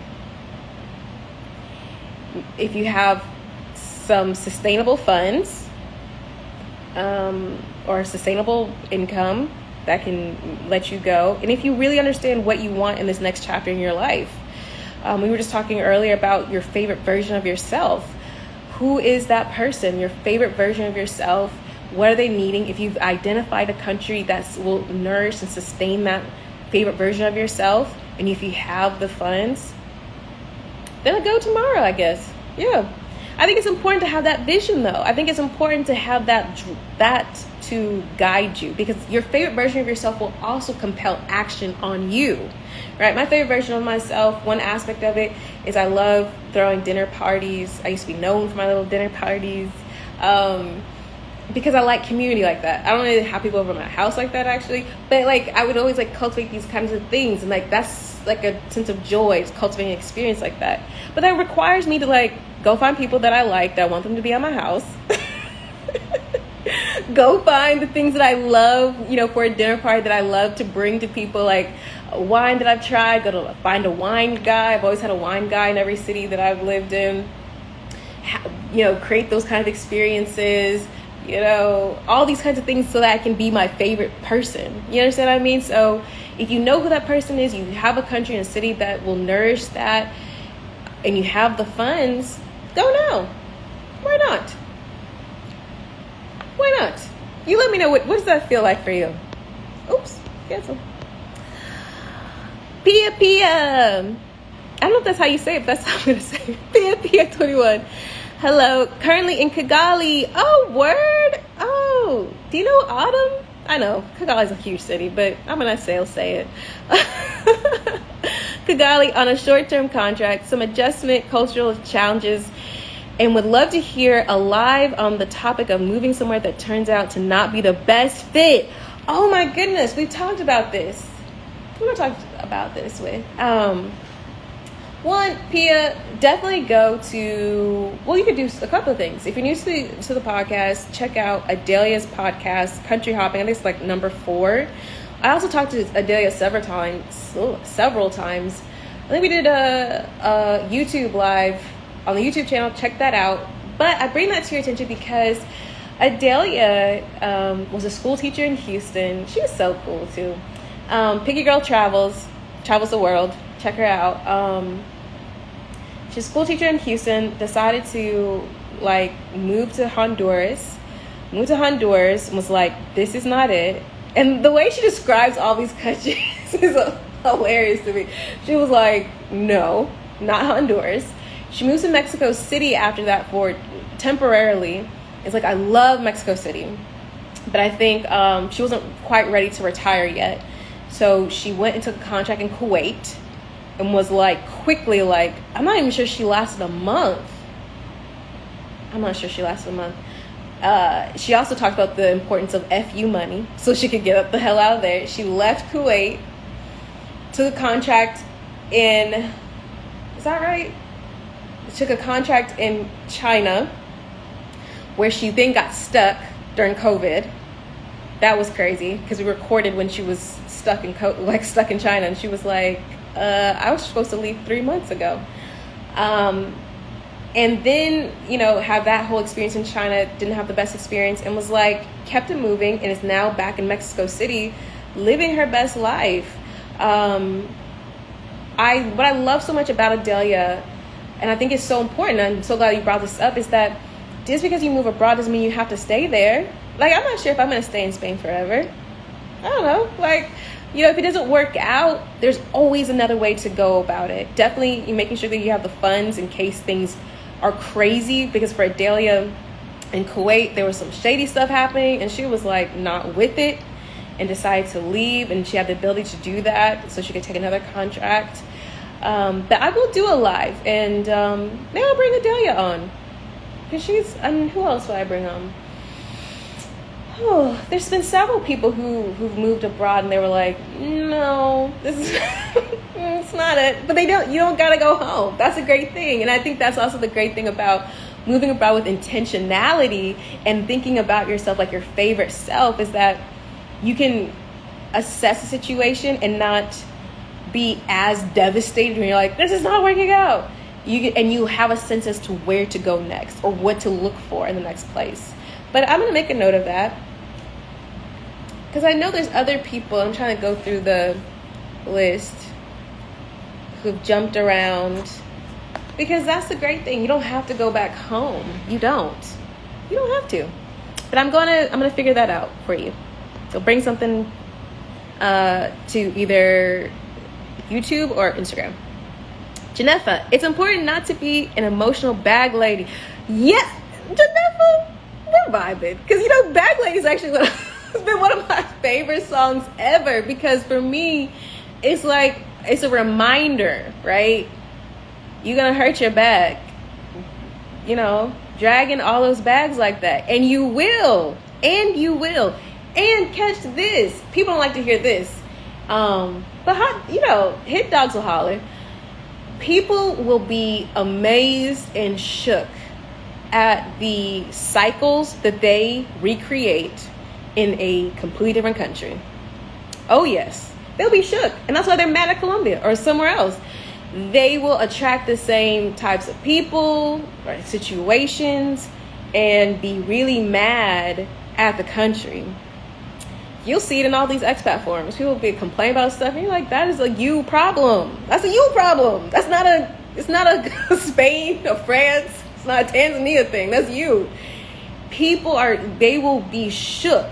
Speaker 1: If you have some sustainable funds or sustainable income that can let you go, and if you really understand what you want in this next chapter in your life, we were just talking earlier about your favorite version of yourself. Who is that person? Your favorite version of yourself? What are they needing? If you've identified a country that will nourish and sustain that favorite version of yourself, and if you have the funds, then go tomorrow, I guess. Yeah. I think it's important to have that vision, though. I think it's important to have that to guide you, because your favorite version of yourself will also compel action on you, right? My favorite version of myself, one aspect of it is I love throwing dinner parties. I used to be known for my little dinner parties. Because I like community like that. I don't really have people over my house like that, actually, but like I would always like cultivate these kinds of things, and like that's like a sense of joy, it's cultivating an experience like that. But that requires me to like go find people that I like, that I want them to be at my house. Go find the things that I love, you know, for a dinner party that I love to bring to people, like wine that I've tried. Go to find a wine guy. I've always had a wine guy in every city that I've lived in. You know, create those kind of experiences, you know, all these kinds of things so that I can be my favorite person. You understand what I mean? So if you know who that person is, you have a country and a city that will nourish that, and you have the funds, go now. Why not? Why not? You let me know, what does that feel like for you? Oops, cancel. Pia Pia. I don't know if that's how you say it, but that's how I'm going to say it. Pia Pia 21. Hello. Currently in Kigali. Oh, word. Oh, do you know Autumn? I know. Kigali's a huge city, but I'm going to say it. Kigali on a short-term contract, some adjustment, cultural challenges, and would love to hear a live on the topic of moving somewhere that turns out to not be the best fit. Oh my goodness, we've talked about this. Who have I talked about this with? One, Pia, definitely go to, well, you could do a couple of things. If you're new to the podcast, check out Adelia's podcast, Country Hopping. I think it's like number 4. I also talked to Adelia several times. I think we did a YouTube live on the YouTube channel. Check that out. But I bring that to your attention because Adelia was a school teacher in Houston. She was so cool too. Piggy Girl travels the world. Check her out. She's a school teacher in Houston, decided to like move to Honduras, and was like, this is not it. And the way she describes all these countries is hilarious to me. She was like, no, not Honduras. She moves to Mexico City after that for temporarily. It's like, I love Mexico City, but I think she wasn't quite ready to retire yet. So she went and took a contract in Kuwait and was like quickly like, I'm not even sure she lasted a month. She also talked about the importance of FU money so she could get the hell out of there. She left Kuwait, took a contract in, is that right? Took a contract in China, where she then got stuck during COVID. That was crazy because we recorded when she was stuck in China, and she was like, I was supposed to leave 3 months ago. And then, you know, have that whole experience in China, didn't have the best experience, and was like, kept it moving, and is now back in Mexico City, living her best life. What I love so much about Adelia, and I think it's so important, I'm so glad you brought this up, is that just because you move abroad doesn't mean you have to stay there. Like, I'm not sure if I'm going to stay in Spain forever. I don't know. Like, you know, if it doesn't work out, there's always another way to go about it. Definitely you making sure that you have the funds in case things are crazy, because for Adelia in Kuwait, there was some shady stuff happening, and she was like not with it and decided to leave, and she had the ability to do that so she could take another contract. But I will do a live, and maybe I'll bring Adelia on, because who else will I bring on? Oh, there's been several people who've moved abroad, and they were like, no, this is it's not it. But you don't gotta go home. That's a great thing. And I think that's also the great thing about moving abroad with intentionality and thinking about yourself like your favorite self, is that you can assess the situation and not be as devastated when you're like, this is not working out. You have a sense as to where to go next or what to look for in the next place. But I'm going to make a note of that, because I know there's other people, I'm trying to go through the list, who've jumped around, because that's the great thing. You don't have to go back home. You don't have to. But I'm gonna figure that out for you. So bring something to either YouTube or Instagram. Janefa, it's important not to be an emotional bag lady. Yeah, Janefa, we're vibing. Because, you know, Bag Lady is actually it's been one of my favorite songs ever, because for me, it's like, it's a reminder, right? You're going to hurt your back. You know, dragging all those bags like that. And you will. And catch this. People don't like to hear this. But hit dogs will holler. People will be amazed and shook at the cycles that they recreate in a completely different country. Oh yes, they'll be shook. And that's why they're mad at Colombia or somewhere else. They will attract the same types of people or situations and be really mad at the country. You'll see it in all these expat forums. People will be complaining about stuff and you're like, that is a you problem. That's a you problem. It's not a Spain or France. It's not a Tanzania thing. That's you. They will be shook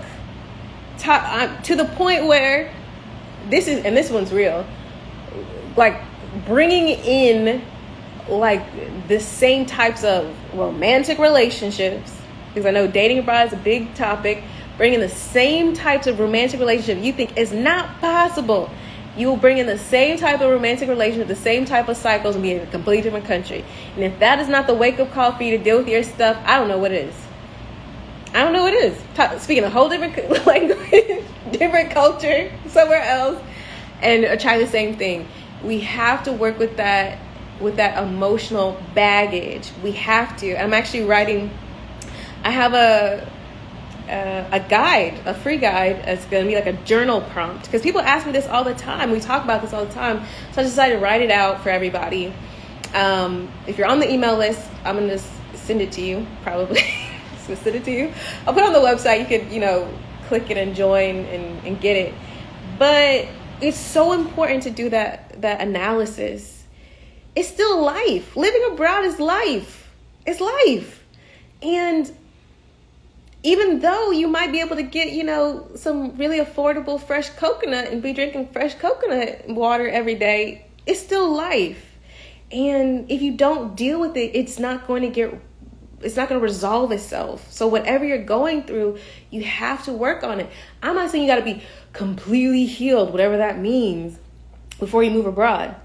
Speaker 1: to the point where this one's real, like bringing in like the same types of romantic relationships, because I know dating abroad is a big topic. Bringing the same types of romantic relationship you think is not possible. You will bring in the same type of romantic relationship, the same type of cycles, and be in a completely different country. And if that is not the wake-up call for you to deal with your stuff, I don't know what is. Speaking a whole different language, different culture, somewhere else, and try the same thing. We have to work with that emotional baggage. We have to. I'm actually writing. I have a free guide. It's going to be like a journal prompt, because people ask me this all the time. We talk about this all the time. So I decided to write it out for everybody. If you're on the email list, I'm going to send it to you, probably. Just send it to you. I'll put it on the website. You could, click it and join and get it. But it's so important to do that analysis. It's still life. Living abroad is life. It's life. And even though you might be able to get, some really affordable fresh coconut and be drinking fresh coconut water every day, it's still life. And if you don't deal with it, it's not going to resolve itself. So whatever you're going through, you have to work on it. I'm not saying you got to be completely healed, whatever that means, before you move abroad.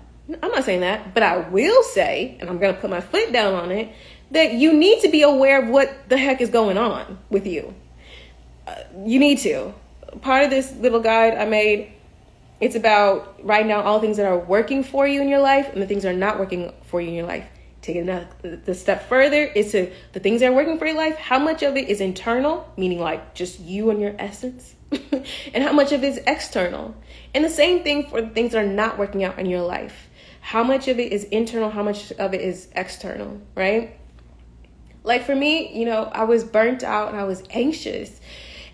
Speaker 1: I'm not saying that, but I will say, and I'm going to put my foot down on it, that you need to be aware of what the heck is going on with you. You need to. Part of this little guide I made, it's about writing down all the things that are working for you in your life and the things that are not working for you in your life. Taking the step further is to the things that are working for your life, how much of it is internal, meaning like just you and your essence, and how much of it is external. And the same thing for the things that are not working out in your life. How much of it is internal, how much of it is external, right? Like for me, I was burnt out and I was anxious,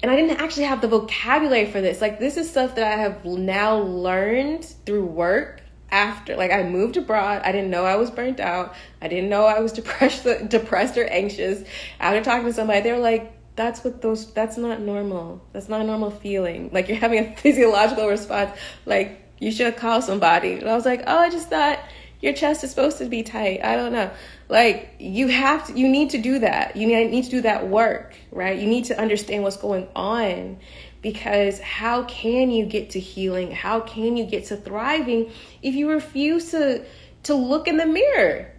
Speaker 1: and I didn't actually have the vocabulary for this. Like, this is stuff that I have now learned through work. After, I moved abroad, I didn't know I was burnt out. I didn't know I was depressed or anxious. After talking to somebody, they were like, that's not normal. That's not a normal feeling. Like, you're having a physiological response. Like, you should have called somebody. And I was like, oh, I just thought your chest is supposed to be tight. I don't know. Like, you need to do that. You need to do that work, right? You need to understand what's going on. Because how can you get to healing? How can you get to thriving if you refuse to look in the mirror,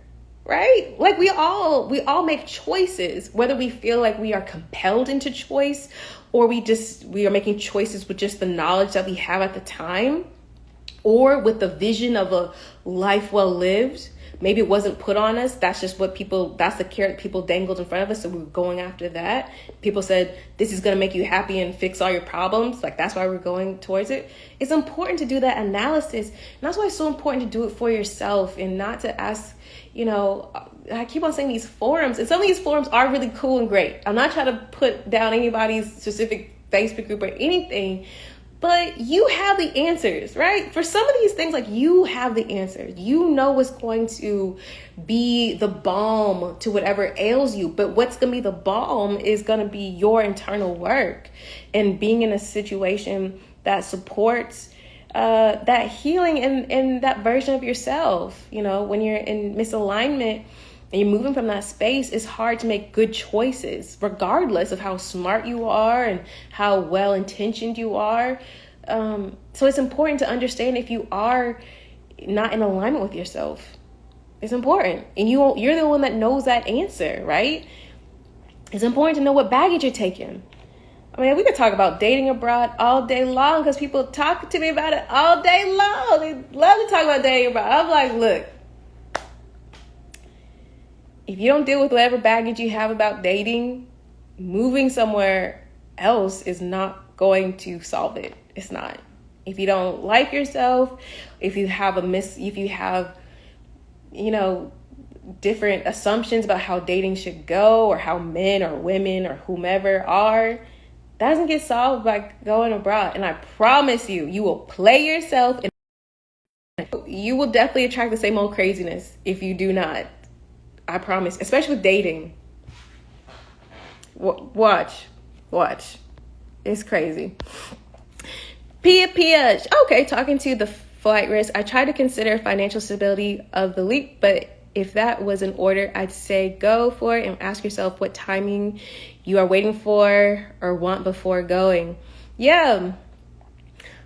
Speaker 1: right? Like we all make choices, whether we feel like we are compelled into choice or we are making choices with just the knowledge that we have at the time, or with the vision of a life well lived. Maybe it wasn't put on us. That's just that's the carrot people dangled in front of us. So we were going after that. People said, this is going to make you happy and fix all your problems. Like, that's why we're going towards it. It's important to do that analysis. And that's why it's so important to do it for yourself and not to ask, I keep on saying these forums, and some of these forums are really cool and great. I'm not trying to put down anybody's specific Facebook group or anything, but you have the answers, right? For some of these things, like, you have the answers. You know what's going to be the balm to whatever ails you. But what's going to be the balm is going to be your internal work and being in a situation that supports that healing and that version of yourself. When you're in misalignment and you're moving from that space, it's hard to make good choices, regardless of how smart you are and how well-intentioned you are. So it's important to understand if you are not in alignment with yourself. It's important. And you're the one that knows that answer, right? It's important to know what baggage you're taking. I mean, we could talk about dating abroad all day long because people talk to me about it all day long. They love to talk about dating abroad. I'm like, look, if you don't deal with whatever baggage you have about dating, moving somewhere else is not going to solve it. It's not. If you don't like yourself, if you have different assumptions about how dating should go or how men or women or whomever are, that doesn't get solved by going abroad. And I promise you, you will play yourself and you will definitely attract the same old craziness if you do not. I promise, especially with dating. Watch. It's crazy. Pia. Okay, talking to the flight risk. I try to consider financial stability of the leap, but if that was in order, I'd say go for it and ask yourself what timing you are waiting for or want before going. Yeah,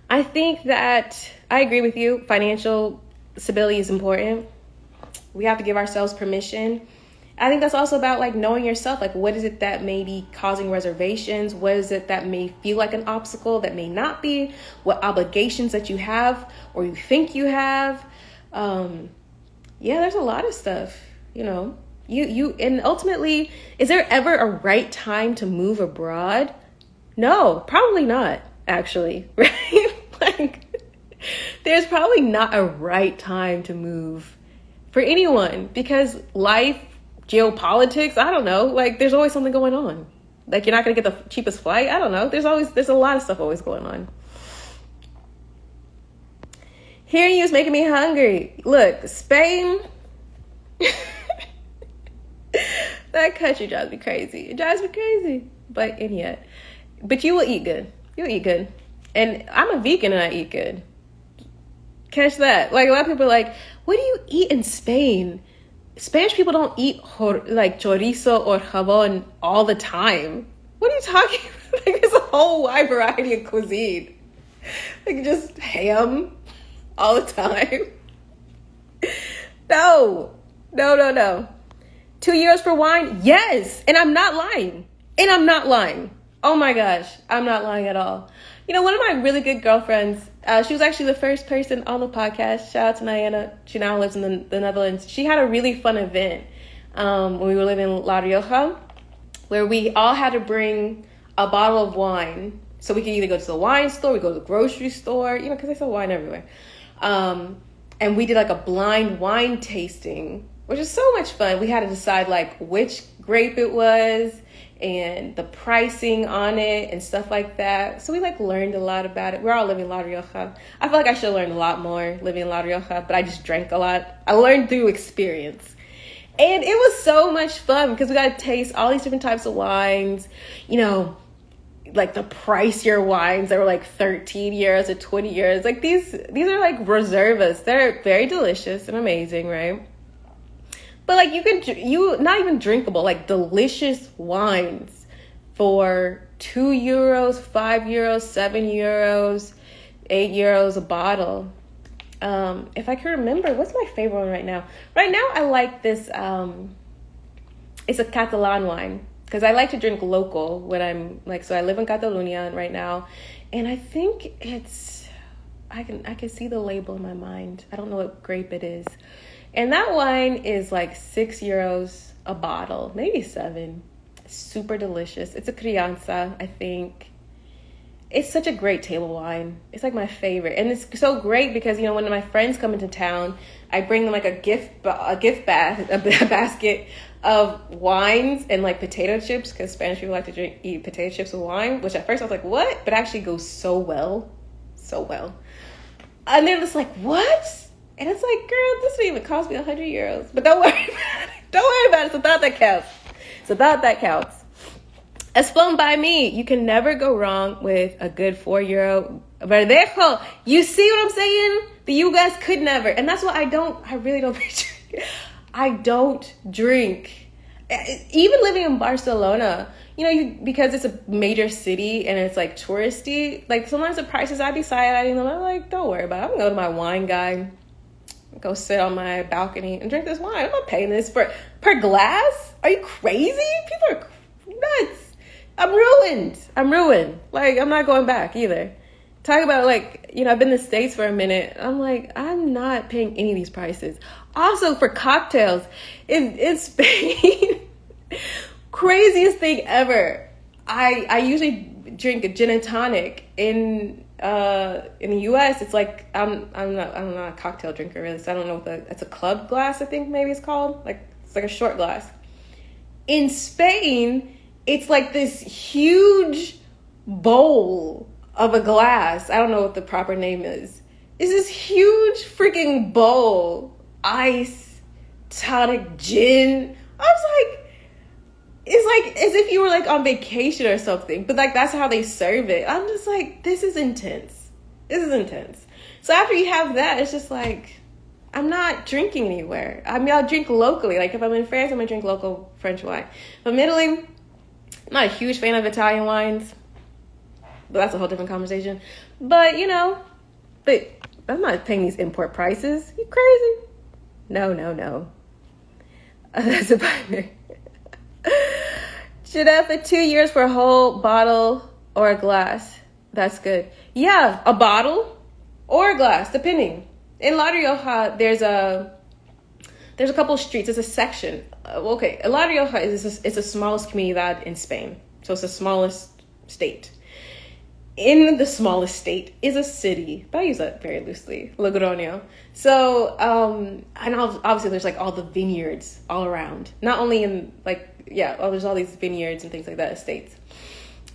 Speaker 1: I think that I agree with you. Financial stability is important. We have to give ourselves permission. I think that's also about like knowing yourself. Like, what is it that may be causing reservations? What is it that may feel like an obstacle that may not be? What obligations that you have or you think you have? Yeah, there's a lot of stuff, you and ultimately, is there ever a right time to move abroad? No, probably not, actually, right? Like, there's probably not a right time to move for anyone because life, geopolitics, I don't know, like there's always something going on. Like you're not going to get the cheapest flight. I don't know. There's a lot of stuff always going on. Hearing you is making me hungry. Look, Spain, that country drives me crazy. It drives me crazy. But you will eat good. You'll eat good. And I'm a vegan and I eat good. Catch that. Like a lot of people are like, what do you eat in Spain? Spanish people don't eat like chorizo or jamón all the time. What are you talking about? Like there's a whole wide variety of cuisine. Like just ham all the time. No. €2 for wine? Yes. And I'm not lying. Oh my gosh. I'm not lying at all. One of my really good girlfriends, she was actually the first person on the podcast. Shout out to Nayana. She now lives in the Netherlands. She had a really fun event when we were living in La Rioja, where we all had to bring a bottle of wine. So we could either go to the wine store, we go to the grocery store, because they sell wine everywhere. And we did like a blind wine tasting, which is so much fun. We had to decide like which grape it was and the pricing on it and stuff like that. So we like learned a lot about it. We're all living in La Rioja. I feel like I should learn a lot more living in La Rioja, but I just drank a lot. I learned through experience. And it was so much fun because we got to taste all these different types of wines, like the pricier wines that were like 13 euros or 20 euros. Like these are like reservas. They're very delicious and amazing, right? But like you not even drinkable, like delicious wines for €2, €5, €7, €8 a bottle. If I can remember, what's my favorite one right now? Right now I like this, it's a Catalan wine. Because I like to drink local when I'm like, so I live in Catalonia right now. And I think I can see the label in my mind. I don't know what grape it is. And that wine is like €6 a bottle, maybe 7. Super delicious. It's a crianza, I think. It's such a great table wine. It's like my favorite. And it's so great because, when my friends come into town, I bring them like a basket of wines and like potato chips because Spanish people like to eat potato chips with wine, which at first I was like, what? But actually goes so well. And they're just like, what? And it's like, girl, this would even cost me €100. But don't worry about it. Don't worry about it. It's about that counts. Has flown by me. You can never go wrong with a good €4 verdejo. You see what I'm saying? The you guys could never. And that's why I really don't I don't drink. Even living in Barcelona, because it's a major city and it's like touristy, like sometimes the prices I'd be side-eyeing them. I'm like, don't worry about it. I'm gonna go to my wine guy, go sit on my balcony and drink this wine. I'm not paying this per glass. Are you crazy? People are nuts. I'm ruined. Like, I'm not going back either. Talk about, like, I've been in the States for a minute. I'm like, I'm not paying any of these prices. Also, for cocktails, in Spain, craziest thing ever. I usually drink a gin and tonic. In the US, it's like I'm not a cocktail drinker really, so I don't know it's a club glass, I think maybe it's called. Like, it's like a short glass. In Spain, it's like this huge bowl of a glass. I don't know what the proper name is. It's this huge freaking bowl, ice, tonic, gin. I was like, it's like as if you were like on vacation or something, but like that's how they serve it. I'm just like, this is intense. So after you have that, it's just like, I'm not drinking anywhere. I mean, I'll drink locally. Like if I'm in France, I'm gonna drink local French wine. But in Italy, I'm not a huge fan of Italian wines. But that's a whole different conversation. But but I'm not paying these import prices. You crazy? No. That's about me. Should have for 2 years for a whole bottle or a glass. That's good. Yeah, a bottle or a glass, depending. In La Rioja, there's a couple streets. There's a section. Okay, La Rioja is the smallest comunidad in Spain, so it's the smallest state. In the smallest state is a city, but I use that very loosely, Logroño. So, and obviously there's like all the vineyards all around. Not only in there's all these vineyards and things like that, estates.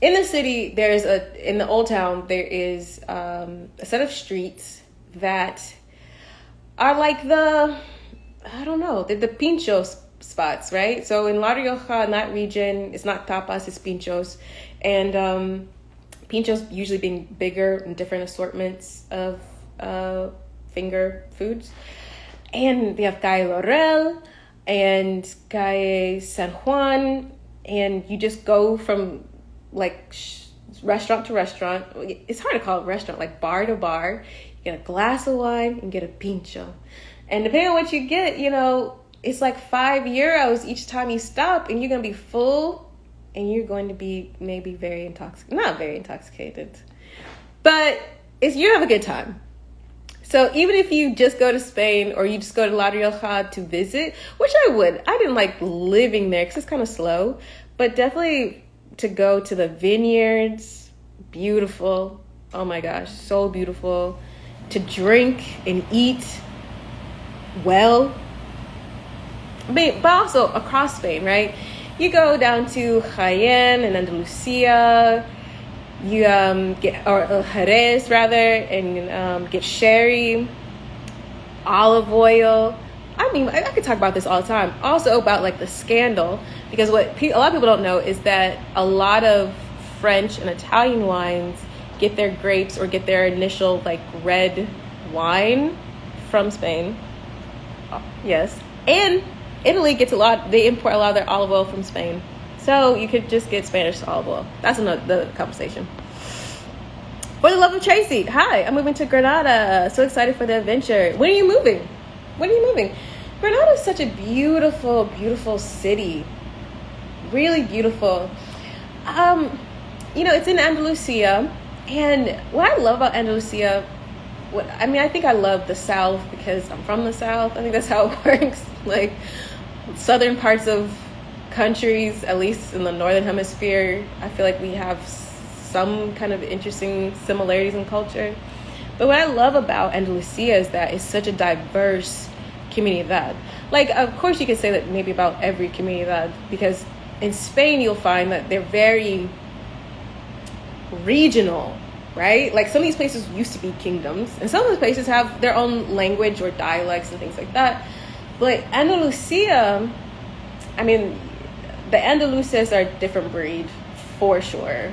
Speaker 1: In the city, in the old town, there is a set of streets that are like the pincho spots, right? So in La Rioja, in that region, it's not tapas, it's pinchos. And pinchos usually being bigger and different assortments of finger foods. And they have Calle Laurel and Calle San Juan. And you just go from like restaurant to restaurant. It's hard to call it restaurant, like bar to bar. You get a glass of wine and get a pincho. And depending on what you get, it's like €5 each time you stop, and you're going to be full. And you're going to be maybe not very intoxicated, but you have a good time. So even if you just go to Spain or you just go to La Rioja to visit, which I would, I didn't like living there because it's kind of slow, but definitely to go to the vineyards, beautiful. Oh my gosh, so beautiful. To drink and eat well. But also across Spain, right? You go down to Jaén and Andalusia, you get Jerez rather, and get sherry, olive oil. I mean, I could talk about this all the time. Also about like the scandal, because what a lot of people don't know is that a lot of French and Italian wines get their grapes or get their initial like red wine from Spain. Yes, and Italy gets they import a lot of their olive oil from Spain. So you could just get Spanish olive oil. That's another conversation. For the love of Tracy, hi, I'm moving to Granada. So excited for the adventure. When are you moving? Granada is such a beautiful, beautiful city. Really beautiful. It's in Andalusia. And what I love about Andalusia, I think I love the South because I'm from the South. I think that's how it works. Like, southern parts of countries, at least in the northern hemisphere, I feel like we have some kind of interesting similarities in culture. But what I love about Andalusia is that it's such a diverse comunidad. Like, of course you could say that maybe about every comunidad, because in Spain you'll find that they're very regional, right? Like some of these places used to be kingdoms, and some of the places have their own language or dialects and things like that. But Andalusia, the Andalusians are a different breed, for sure.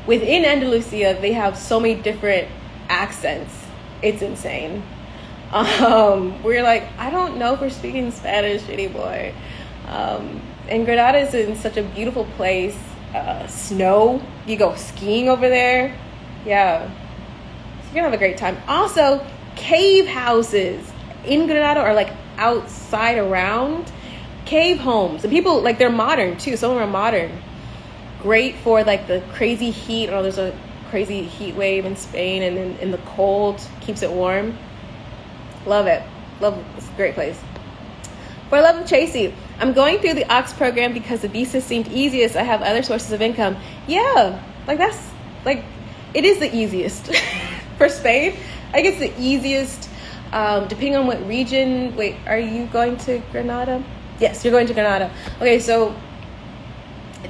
Speaker 1: Within Andalusia, they have so many different accents. It's insane. We're like, I don't know if we're speaking Spanish anymore. And Granada is in such a beautiful place. Snow, you go skiing over there. Yeah. So you're gonna have a great time. Also, cave houses in Granada are like outside around. cave homes, and people like they're modern too. Some of them are modern. Great for like the crazy heat. Oh, there's a crazy heat wave in Spain, and then in the cold keeps it warm. Love it. Love it. It's a great place. For love of Tracy, I'm going through the AUX program because the visa seemed easiest. I have other sources of income. Yeah, like that's like it is the easiest for Spain. I think it's the easiest, depending on what region. Wait, are you going to Granada? Yes, you're going to Granada. Okay, so,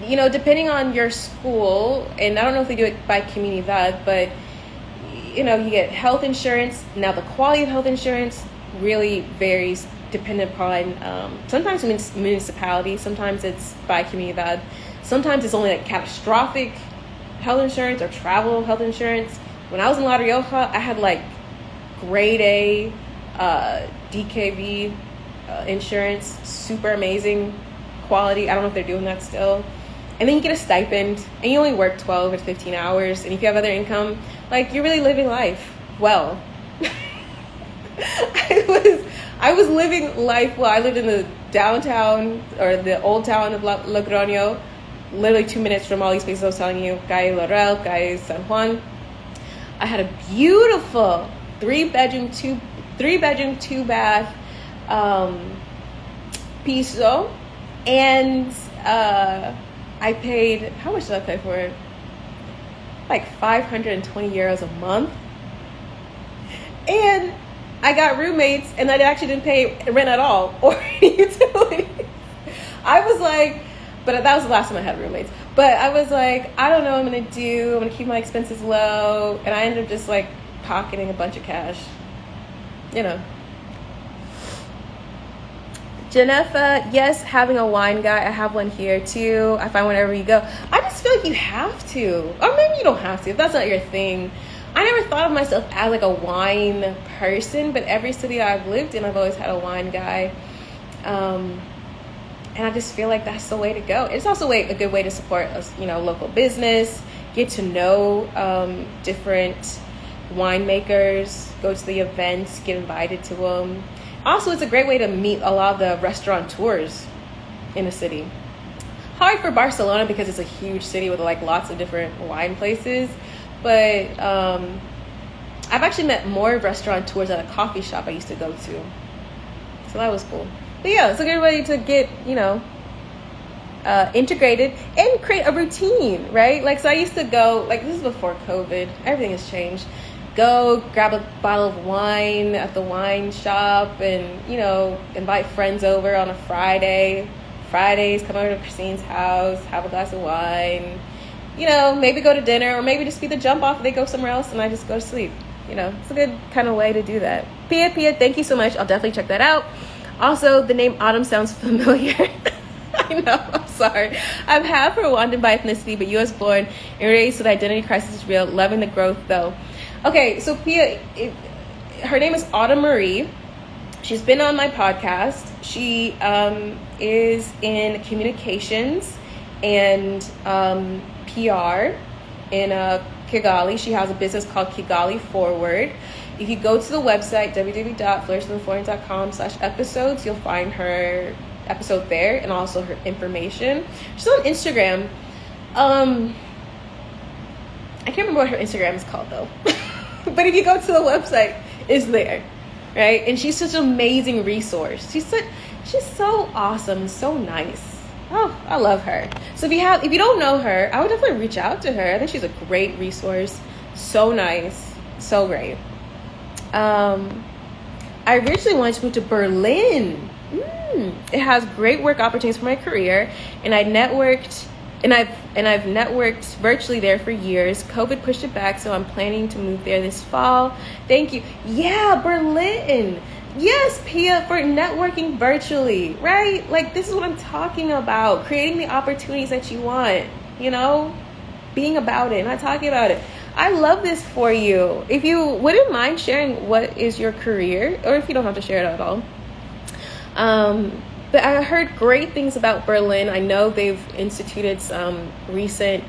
Speaker 1: you know, depending on your school, and I don't know if they do it by comunidad, but, you know, you get health insurance. Now, the quality of health insurance really varies depending upon, sometimes municipality, sometimes it's by comunidad. Sometimes it's only like catastrophic health insurance or travel health insurance. When I was in La Rioja, I had like grade A DKV insurance, super amazing quality. I don't know if they're doing that still. And then you get a stipend, and you only work 12 or 15 hours. And if you have other income, like you're really living life well. I was living life well. I lived in the downtown or the old town of Logroño, literally 2 minutes from all these places I was telling you, Calle Laurel, Calle San Juan. I had a beautiful three bedroom, two bath piso, and I paid, how much did I pay for it? Like 520 euros a month. And I got roommates, and I actually didn't pay rent at all or utilities. I was like, but that was the last time I had roommates. But I was like, I don't know what I'm going to do. I'm going to keep my expenses low. And I ended up just like pocketing a bunch of cash. You know. Janefa, yes, having a wine guy. I have one here too. I find whenever you go. I just feel like you have to. Or maybe you don't have to if that's not your thing. I never thought of myself as like a wine person, but every city I've lived in, I've always had a wine guy. And I just feel like that's the way to go. It's also a good way to support, local business, get to know different winemakers, go to the events, get invited to them. Also, it's a great way to meet a lot of the restaurateurs in a city. Hard for Barcelona because it's a huge city with like lots of different wine places. But I've actually met more restaurateurs at a coffee shop I used to go to. So that was cool. But yeah, it's a good way to get, integrated and create a routine, right? Like, so I used to go, like, this is before COVID. Everything has changed. Go grab a bottle of wine at the wine shop and, invite friends over on a Friday. Fridays, come over to Christine's house, have a glass of wine. Maybe go to dinner, or maybe just be the jump off. They go somewhere else and I just go to sleep. It's a good kind of way to do that. Pia, thank you so much. I'll definitely check that out. Also, the name Autumn sounds familiar. I know, I'm sorry. I'm half Rwandan by ethnicity, but U.S. born and raised, so the identity crisis is real. Loving the growth, though. Okay, so Pia, her name is Autumn Marie. She's been on my podcast. She is in communications and PR in Kigali. She has a business called Kigali Forward. If you go to the website www.flourishwithflorence.com/episodes, you'll find her episode there and also her information. She's on Instagram. I can't remember what her Instagram is called though. But if you go to the website, it's there, right? And she's such an amazing resource. She's so awesome, so nice. Oh, I love her. So if you don't know her, I would definitely reach out to her. I think she's a great resource. So nice, so great. I originally wanted to move to Berlin. It has great work opportunities for my career, and I've networked virtually there for years. COVID pushed it back, so I'm planning to move there this fall. Thank you. Yeah, Berlin. Yes, Pia, for networking virtually, right? Like, this is what I'm talking about. Creating the opportunities that you want, being about it, not talking about it. I love this for you. If you wouldn't mind sharing what is your career, or if you don't have to share it at all. But I heard great things about Berlin. I know they've instituted some recent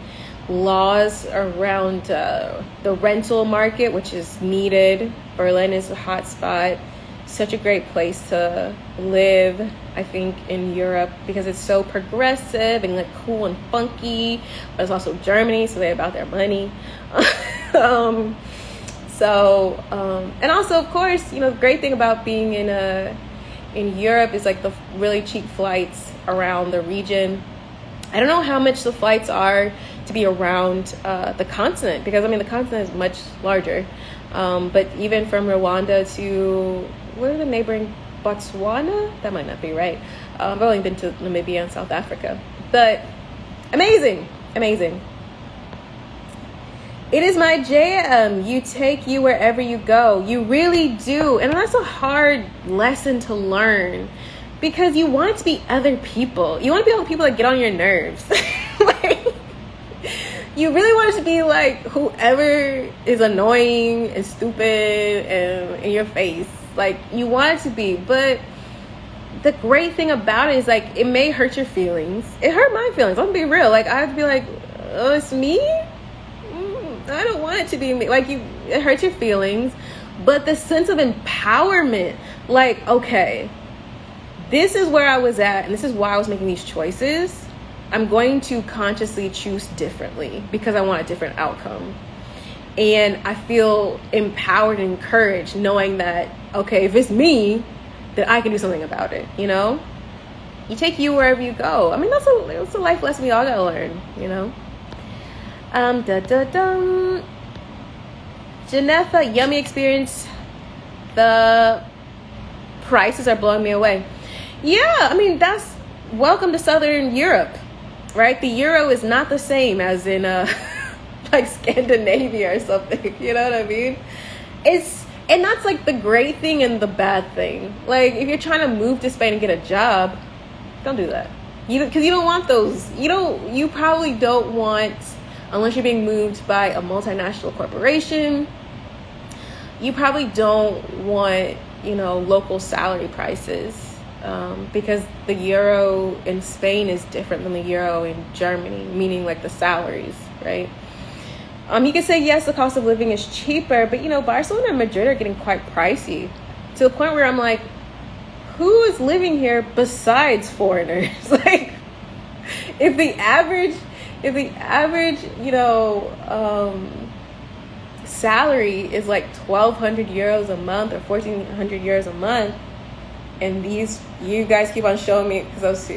Speaker 1: laws around the rental market, which is needed. Berlin is a hot spot. such a great place to live, I think, in Europe, because it's so progressive and like cool and funky, but it's also Germany, so they're about their money. And also, of course, you know, the great thing about being in Europe is like the really cheap flights around the region. I don't know how much the flights are to be around the continent, because I mean the continent is much larger. But even from Rwanda to, what are the neighboring, Botswana? That might not be right. I've only been to Namibia and South Africa. But amazing, amazing. It is my jam. You take you wherever you go. You really do. And that's a hard lesson to learn, because you want to be other people. You want to be other people that get on your nerves. Like, you really want it to be like whoever is annoying and stupid and in your face. Like, you want it to be. But the great thing about it is, like, it may hurt your feelings. It hurt my feelings. I'm gonna be real. Like, I have to be like, oh, it's me? I don't want it to be me. Like, it hurts your feelings. But the sense of empowerment, like, okay, this is where I was at, and this is why I was making these choices. I'm going to consciously choose differently because I want a different outcome. And I feel empowered and encouraged knowing that, okay, if it's me, then I can do something about it, you know? You take you wherever you go. I mean, that's a life lesson we all gotta learn, you know? Janetha, yummy experience. The prices are blowing me away. Yeah, I mean, that's welcome to Southern Europe, right? The euro is not the same as in like Scandinavia or something. You know what I mean? And that's like the great thing and the bad thing. Like, if you're trying to move to Spain and get a job, don't do that. Because you don't want those. You probably don't want, unless you're being moved by a multinational corporation, you probably don't want, you know, local salary prices. Because the euro in Spain is different than the euro in Germany, meaning like the salaries, right? You can say, yes, the cost of living is cheaper, but, you know, Barcelona and Madrid are getting quite pricey, to the point where I'm like, who is living here besides foreigners? Like, if the average, you know, salary is like 1,200 euros a month or 1,400 euros a month, and you guys keep on showing me, because I was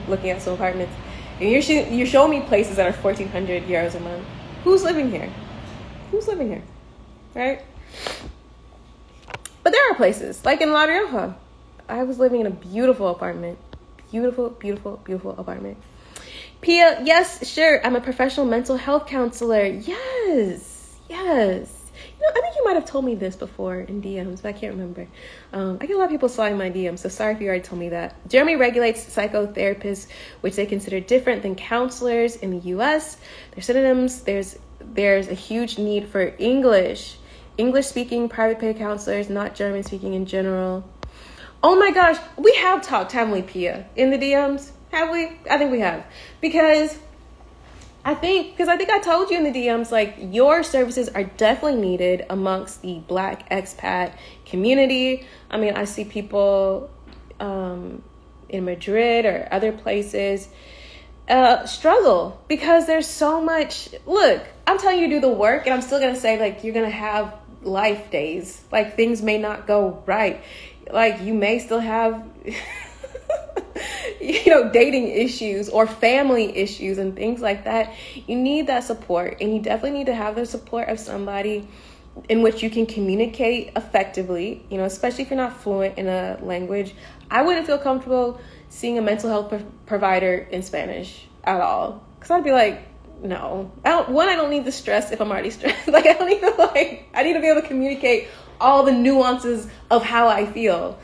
Speaker 1: looking at some apartments, and you're showing me places that are 1,400 euros a month. Who's living here? Right? But there are places, like in La Rioja. I was living in a beautiful apartment. Beautiful, beautiful, beautiful apartment. Pia, yes, sure. I'm a professional mental health counselor. Yes. You know, I think you might have told me this before in DMs, but I can't remember. I get a lot of people sliding my DMs, so sorry if you already told me that. Germany regulates psychotherapists, which they consider different than counselors in the US. They're synonyms. There's a huge need for English-speaking private pay counselors, not German-speaking in general. Oh my gosh, we have talked, haven't we, Pia, in the DMs? Have we? I think we have. Because I think I told you in the DMs, like, your services are definitely needed amongst the Black expat community. I mean, I see people in Madrid or other places struggle because there's so much. Look, I'm telling you to do the work, and I'm still going to say, like, you're going to have life days. Like, things may not go right. Like, you may still have you know, dating issues or family issues and things like that. You need that support, and you definitely need to have the support of somebody in which you can communicate effectively, you know, especially if you're not fluent in a language. I wouldn't feel comfortable seeing a mental health provider in Spanish at all, because I'd be like, no, I don't need the stress if I'm already stressed. Like, I need to be able to communicate all the nuances of how I feel.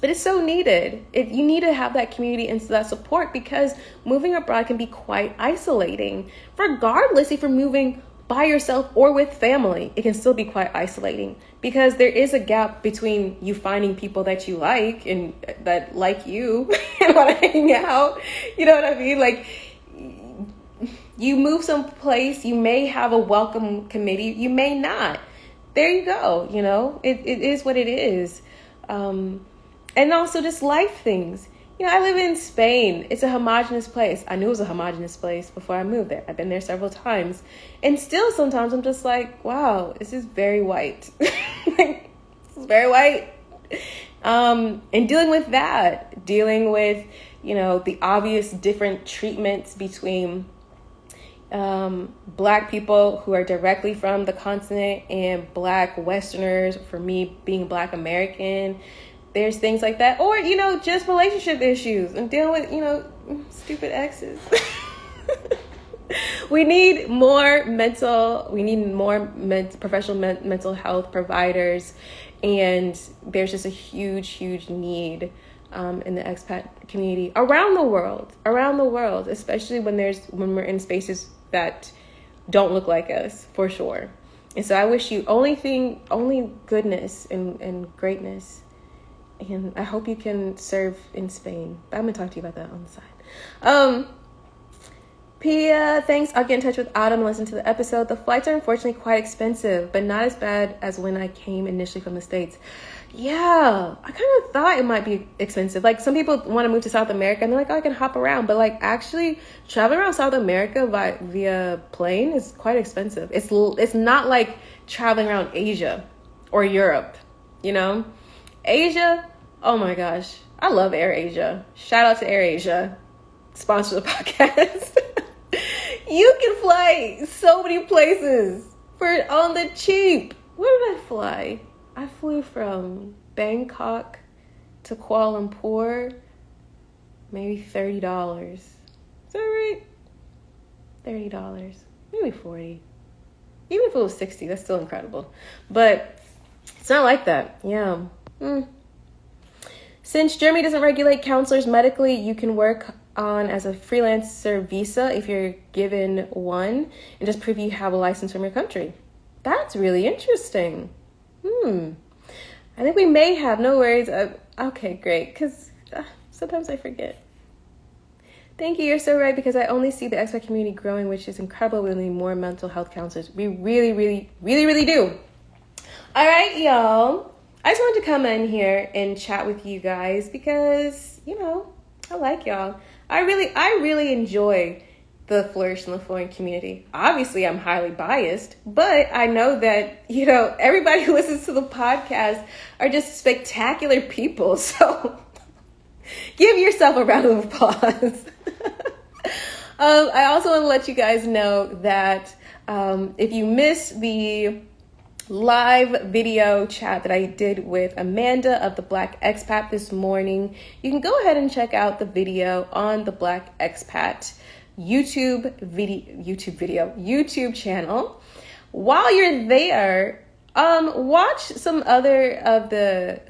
Speaker 1: But it's so needed. You need to have that community and that support, because moving abroad can be quite isolating. Regardless if you're moving by yourself or with family, it can still be quite isolating, because there is a gap between you finding people that you like and that like you and want to hang out. You know what I mean? Like, you move someplace, you may have a welcome committee, you may not. there you go. It is what it is. And also just life things. I live in Spain. It's a homogenous place. I knew it was a homogenous place before I moved there. I've been there several times. And still sometimes I'm just like, wow, this is very white. This is very white. And dealing with that, the obvious different treatments between Black people who are directly from the continent and Black Westerners, for me being Black American, there's things like that. Or, just relationship issues and dealing with, stupid exes. We need more professional mental health providers. And there's just a huge, huge need in the expat community around the world, especially when we're in spaces that don't look like us, for sure. And so I wish you only goodness and greatness. And I hope you can serve in Spain. But I'm going to talk to you about that on the side. Pia, thanks. I'll get in touch with Autumn and listen to the episode. The flights are unfortunately quite expensive, but not as bad as when I came initially from the States. Yeah, I kind of thought it might be expensive. Like, some people want to move to South America and they're like, oh, I can hop around. But like, actually traveling around South America via plane is quite expensive. It's not like traveling around Asia or Europe, Asia, oh my gosh. I love AirAsia. Shout out to AirAsia. Sponsor the podcast. You can fly so many places on the cheap. Where did I fly? I flew from Bangkok to Kuala Lumpur. Maybe $30. Is that right? $30. Maybe $40. Even if it was $60, that's still incredible. But it's not like that. Yeah. Since Germany doesn't regulate counselors medically, you can work on as a freelancer visa if you're given one and just prove you have a license from your country. That's really interesting. I think we may have, no worries. Okay, great, because sometimes I forget. Thank you, you're so right, because I only see the expat community growing, which is incredible. We need more mental health counselors. We really, really, really, really do. All right, y'all. I just wanted to come in here and chat with you guys because, I like y'all. I really enjoy the Flourish and the Flowing community. Obviously, I'm highly biased, but I know that, everybody who listens to the podcast are just spectacular people. So give yourself a round of applause. I also want to let you guys know that if you missed the live video chat that I did with Amanda of the Black Expat this morning, you can go ahead and check out the video on the Black Expat YouTube channel. While you're there, watch some of the other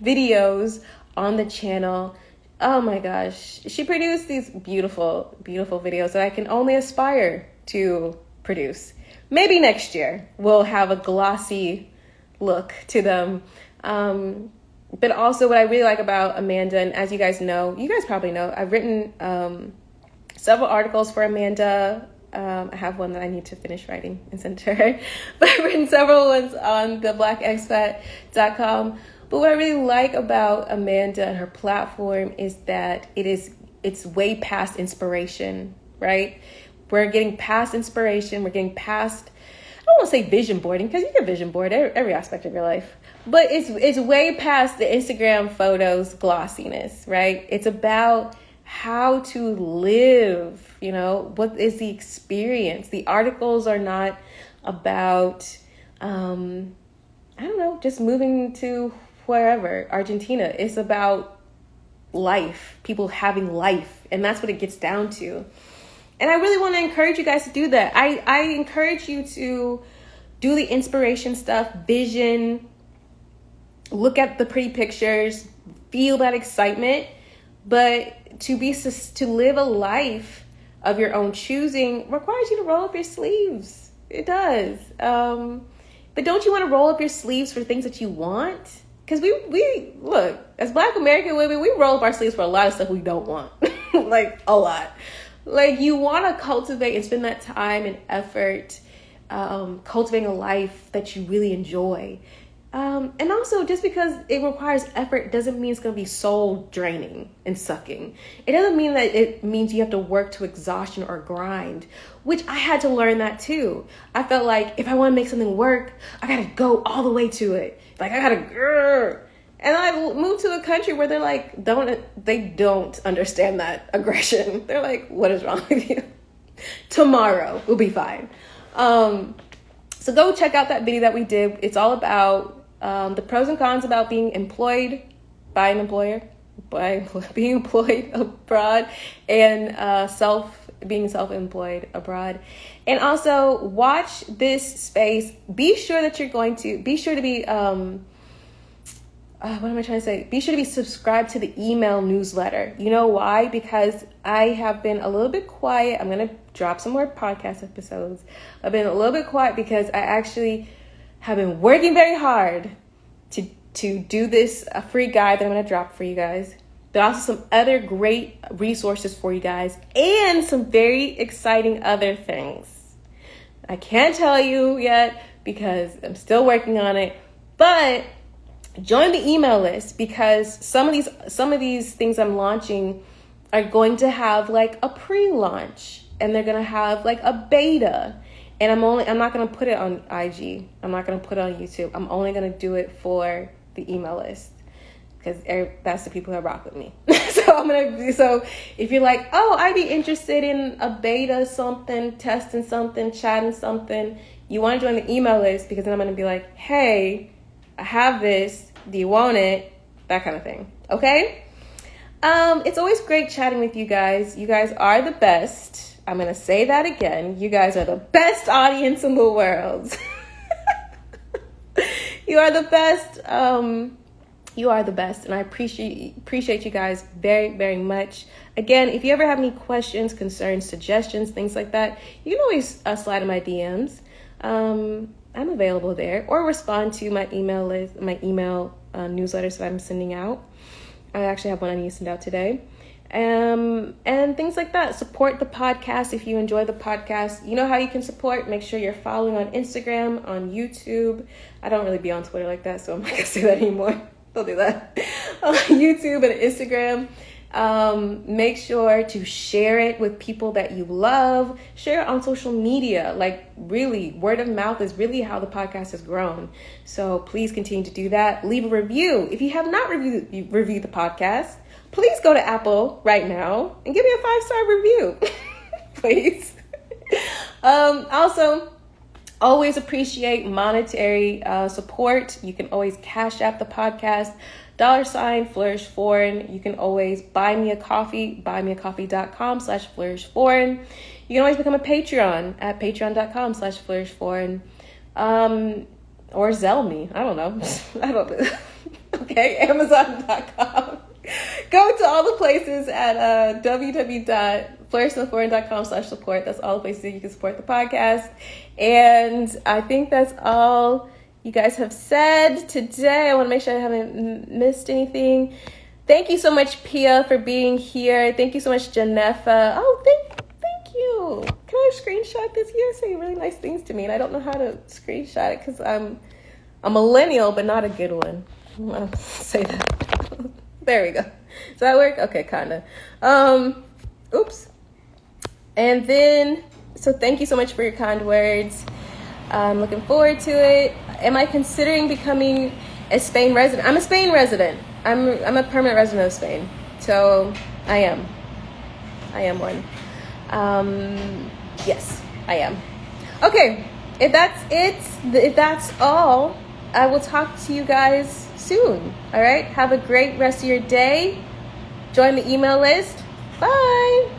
Speaker 1: videos on the channel. Oh my gosh, she produced these beautiful, beautiful videos that I can only aspire to produce. Maybe next year we'll have a glossy look to them. But also what I really like about Amanda, and as you guys probably know, I've written several articles for Amanda. I have one that I need to finish writing and send to her. But I've written several ones on the blackexpat.com. But what I really like about Amanda and her platform is that it's way past inspiration, right? We're getting past inspiration. We're getting past, I don't want to say vision boarding, because you can vision board every aspect of your life. But it's way past the Instagram photos glossiness, right? It's about how to live, what is the experience. The articles are not about, just moving to wherever, Argentina. It's about life, people having life. And that's what it gets down to. And I really want to encourage you guys to do that. I encourage you to do the inspiration stuff, vision, look at the pretty pictures, feel that excitement. But to live a life of your own choosing requires you to roll up your sleeves. It does. But don't you want to roll up your sleeves for things that you want? Because we look, as Black American women, we roll up our sleeves for a lot of stuff we don't want. Like, a lot. Like, you want to cultivate and spend that time and effort cultivating a life that you really enjoy. And also, just because it requires effort doesn't mean it's going to be soul draining and sucking. It doesn't mean that it means you have to work to exhaustion or grind, which I had to learn that too. I felt like if I want to make something work, I got to go all the way to it. Like I got to, and I moved to a country where they're like, they don't understand that aggression. They're like, what is wrong with you? Tomorrow we'll be fine. So go check out that video that we did. It's all about the pros and cons about being employed by an employer, by being employed abroad, and being self-employed abroad. And also watch this space. Be sure to be what am I trying to say? Be sure to be subscribed to the email newsletter. You know why? Because I have been a little bit quiet. I'm going to drop some more podcast episodes. I've been a little bit quiet because I actually have been working very hard to do this a free guide that I'm going to drop for you guys. But also some other great resources for you guys and some very exciting other things. I can't tell you yet because I'm still working on it, but join the email list because some of these things I'm launching are going to have like a pre-launch and they're going to have like a beta. And I'm not going to put it on IG. I'm not going to put it on YouTube. I'm only going to do it for the email list because that's the people that rock with me. So if you're like, oh, I'd be interested in a beta something, testing something, chatting something, you want to join the email list because then I'm going to be like, hey, I have this. Do you want it? That kind of thing. Okay? It's always great chatting with you guys. You guys are the best. I'm going to say that again. You guys are the best audience in the world. You are the best. You are the best. And I appreciate you guys very, very much. Again, if you ever have any questions, concerns, suggestions, things like that, you can always slide in my DMs. I'm available there, or respond to my email list, my email newsletters that I'm sending out. I actually have one I need to send out today. And things like that. Support the podcast if you enjoy the podcast. You know how you can support. Make sure you're following on Instagram, on YouTube. I don't really be on Twitter like that, so I'm not going to say that anymore. Don't do that. On YouTube and Instagram. Make sure to share it with people that you love. Share it on social media. Like really, word of mouth is really how the podcast has grown. So please continue to do that. Leave a review. If you have not reviewed the podcast, please go to Apple right now and give me a 5-star review, please. Also, always appreciate monetary support. You can always Cash App the podcast. $Flourish Foreign. You can always buy me a coffee, buymeacoffee.com/flourishforeign. You can always become a Patreon at patreon.com/flourishforeign. Or Zelle me. I don't know. Okay, Amazon.com. Go to all the places at www.flourishforeign.com/support. That's all the places that you can support the podcast. And I think that's all you guys have said today. I want to make sure I haven't missed anything. Thank you so much, Pia, for being here. Thank you so much, Janefa. Oh, thank you. Can I screenshot this? You're saying really nice things to me, and I don't know how to screenshot it because I'm a millennial, but not a good one. I'll say that. There we go. Does that work? Okay, kind of. Oops. And then, so thank you so much for your kind words. I'm looking forward to it. Am I considering becoming a Spain resident? I'm a Spain resident. I'm a permanent resident of Spain. So I am one. Yes, I am. Okay, if that's it, if that's all, I will talk to you guys soon. All right, have a great rest of your day. Join the email list. Bye.